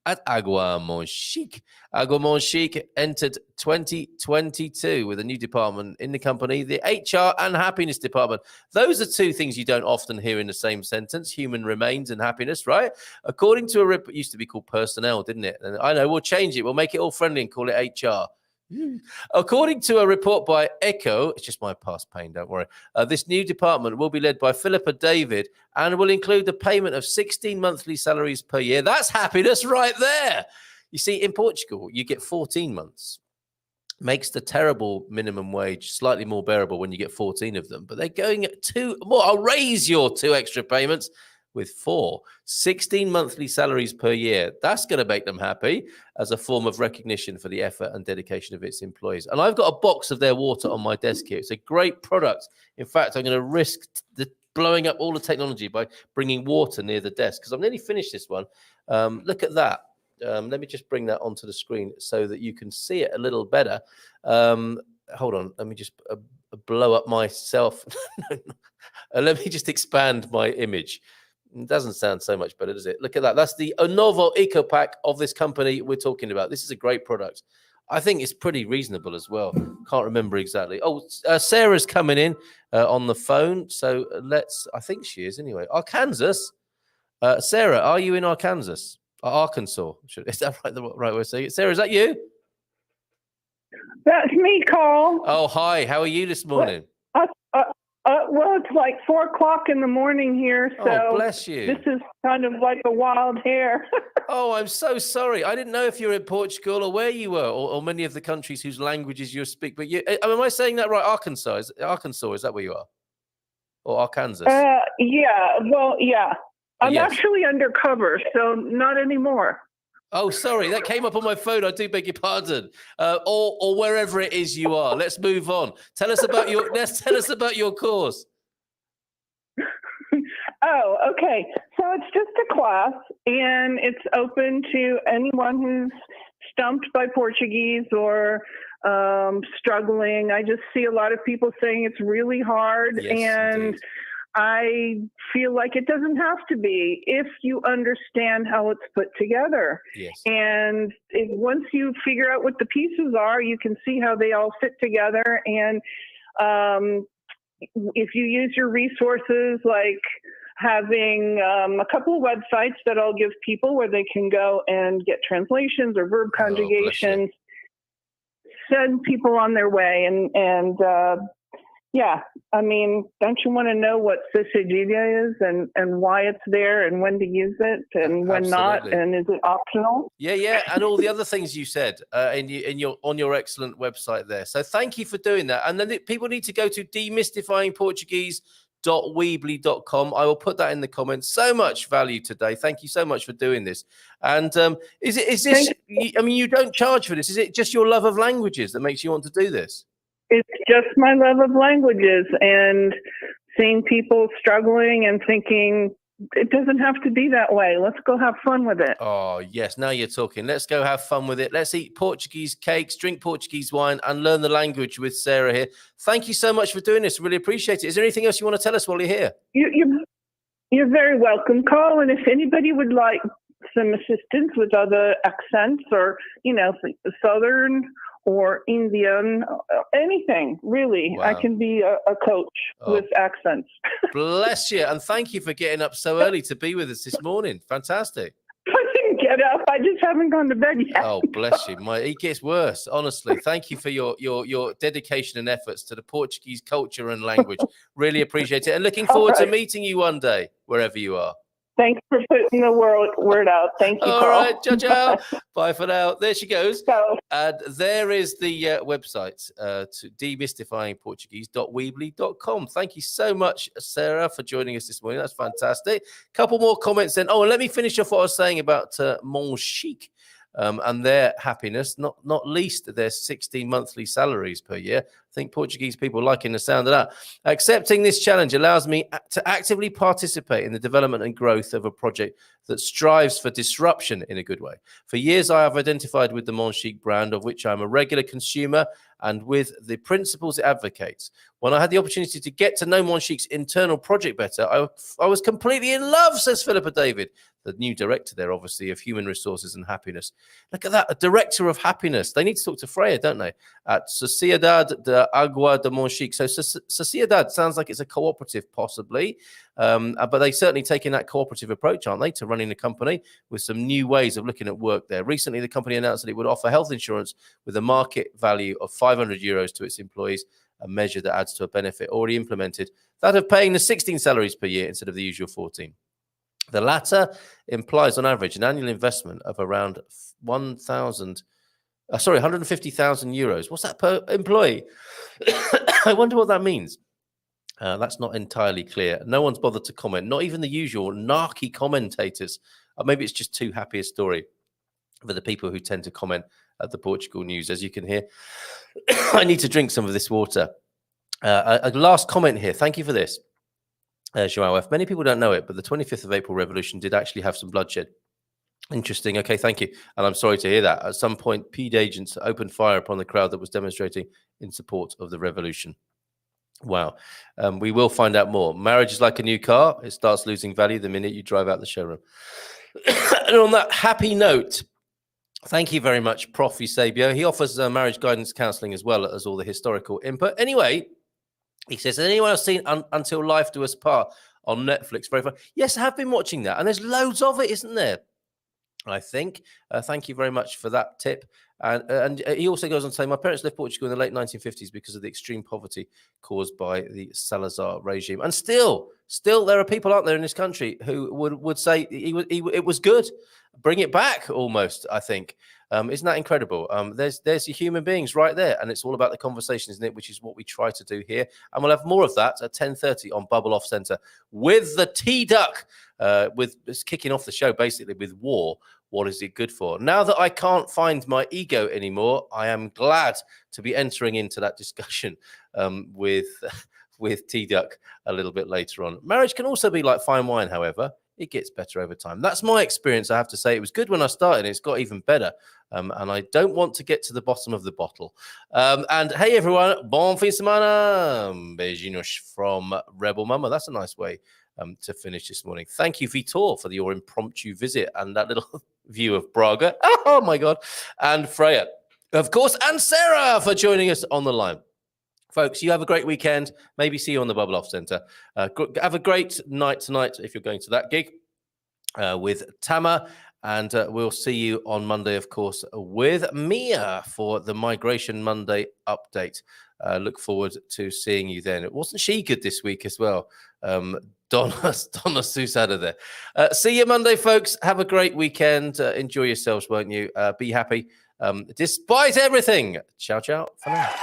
at Agua Monchique? Agua Monchique entered 2022 with a new department in the company, the HR and happiness department. Those are two things you don't often hear in the same sentence, human remains and happiness, right? According to a report, used to be called personnel, didn't it? And I know, we'll change it. We'll make it all friendly and call it HR. According to a report by Echo, it's just my past pain, don't worry. This new department will be led by Philippa David and will include the payment of 16 monthly salaries per year. That's happiness right there. You see, in Portugal, you get 14 months. Makes the terrible minimum wage slightly more bearable when you get 14 of them. But they're going at 2 more. I'll raise your 2 extra payments with 16 monthly salaries per year. That's going to make them happy as a form of recognition for the effort and dedication of its employees. And I've got a box of their water on my desk here. It's a great product. In fact, I'm going to risk blowing up all the technology by bringing water near the desk because I've nearly finished this one. Look at that. Let me just bring that onto the screen so that you can see it a little better. Hold on. Let me just blow up myself. Let me just expand my image. It doesn't sound so much better, does it? Look at that. That's the Novo Eco Pack of this company we're talking about. This is a great product. I think it's pretty reasonable as well. Can't remember exactly. Oh, Sarah's coming in on the phone. So I think she is anyway. Arkansas. Sarah, are you in Arkansas? Arkansas. Is that the right way to say it? Sarah, is that you? That's me, Carl. Oh, hi. How are you this morning? Well, it's like 4 o'clock in the morning here, so oh, bless you. This is kind of like a wild hair. Oh, I'm so sorry. I didn't know if you're in Portugal or where you were, or many of the countries whose languages you speak. But am I saying that right? Arkansas, is that where you are? Or Arkansas? Yeah. Well, yeah. I'm yes. actually undercover, so not anymore. Oh, sorry, that came up on my phone. I do beg your pardon. Or wherever it is you are. Let's move on. Tell us about your course. Oh, okay. So it's just a class, and it's open to anyone who's stumped by Portuguese or struggling. I just see a lot of people saying it's really hard, yes, and indeed. I feel like it doesn't have to be if you understand how it's put together. Yes. And once you figure out what the pieces are, you can see how they all fit together. And if you use your resources, like having a couple of websites that I'll give people where they can go and get translations or verb conjugations, send people on their way. And yeah, I mean, don't you want to know what Cedilha is and why it's there and when to use it and when Absolutely. not, and is it optional? Yeah, and all the other things you said on your excellent website there. So thank you for doing that. And then people need to go to demystifyingportuguese.weebly.com. I will put that in the comments. So much value today. Thank you so much for doing this. And is this? I mean, you don't charge for this. Is it just your love of languages that makes you want to do this? It's just my love of languages and seeing people struggling and thinking it doesn't have to be that way. Let's go have fun with it. Oh, yes. Now you're talking. Let's go have fun with it. Let's eat Portuguese cakes, drink Portuguese wine, and learn the language with Sarah here. Thank you so much for doing this. Really appreciate it. Is there anything else you want to tell us while you're here? You're very welcome, Carl. And if anybody would like some assistance with other accents, or Southern or Indian, anything really. Wow. I can be a coach with accents. Bless you, and thank you for getting up so early to be with us this morning. Fantastic. I didn't get up. I just haven't gone to bed yet. Oh, bless you. It gets worse, honestly. Thank you for your dedication and efforts to the Portuguese culture and language. Really appreciate it. And looking forward to meeting you one day, wherever you are. Thanks for putting the word out. Thank you, All Carl. right, ciao. Bye for now. There she goes. Ciao. And there is the website to demystifyingportuguese.weebly.com. Thank you so much, Sarah, for joining us this morning. That's fantastic. Couple more comments then. Oh, and let me finish off what I was saying about Mon Chic. And their happiness, not least their 16 monthly salaries per year. I think Portuguese people liking the sound of that. Accepting this challenge allows me to actively participate in the development and growth of a project that strives for disruption in a good way. For years, I have identified with the Mon Chic brand, of which I'm a regular consumer, and with the principles it advocates. When I had the opportunity to get to know Mon Chic's internal project better, I was completely in love, says Philippa David, the new director there, obviously, of human resources and happiness. Look at that, a director of happiness. They need to talk to Freya, don't they? At Sociedade de Agua de Mon Chic. So Sociedade sounds like it's a cooperative, possibly, but they certainly taking that cooperative approach, aren't they, to running the company with some new ways of looking at work there. Recently, the company announced that it would offer health insurance with a market value of €500 to its employees, a measure that adds to a benefit already implemented, that of paying the 16 salaries per year instead of the usual 14. The latter implies, on average, an annual investment of around €150,000. What's that per employee? I wonder what that means. That's not entirely clear. No one's bothered to comment, not even the usual narky commentators. Maybe it's just too happy a story for the people who tend to comment at the Portugal news, as you can hear. I need to drink some of this water. A last comment here. Thank you for this. Joao F. Many people don't know it, but the 25th of April revolution did actually have some bloodshed. Interesting. Okay, thank you. And I'm sorry to hear that. At some point, PED agents opened fire upon the crowd that was demonstrating in support of the revolution. Wow. We will find out more. Marriage is like a new car. It starts losing value the minute you drive out the showroom. And on that happy note, thank you very much, Prof. Eusebio. He offers marriage guidance counseling as well as all the historical input. Anyway, he says, has anyone else seen Until Life Do Us Part on Netflix? Very fun. Yes, I have been watching that. And there's loads of it, isn't there? I think. Thank you very much for that tip. And he also goes on to say, my parents left Portugal in the late 1950s because of the extreme poverty caused by the Salazar regime. And still there are people out there in this country who would say it was good. Bring it back almost, I think. Isn't that incredible? There's your human beings right there. And it's all about the conversation, isn't it? Which is what we try to do here. And we'll have more of that at 10:30 on Bubble Off Centre with the T-Duck, with kicking off the show basically with war. What is it good for? Now that I can't find my ego anymore, I am glad to be entering into that discussion with T-Duck a little bit later on. Marriage can also be like fine wine, however. It gets better over time. That's my experience, I have to say. It was good when I started. It's got even better. And I don't want to get to the bottom of the bottle. And hey, everyone. Bon fin de semana. Beijinhos from Rebel Mama. That's a nice way to finish this morning. Thank you, Vitor, for your impromptu visit and that little view of Braga. Oh, my God. And Freya, of course, and Sarah for joining us on the line. Folks, you have a great weekend. Maybe see you on the Bubble Off Centre. Have a great night tonight if you're going to that gig with Tama. And we'll see you on Monday, of course, with Mia for the Migration Monday update. Look forward to seeing you then. Wasn't she good this week as well? Donna Susada there. See you Monday, folks. Have a great weekend. Enjoy yourselves, won't you? Be happy despite everything. Ciao, ciao for now.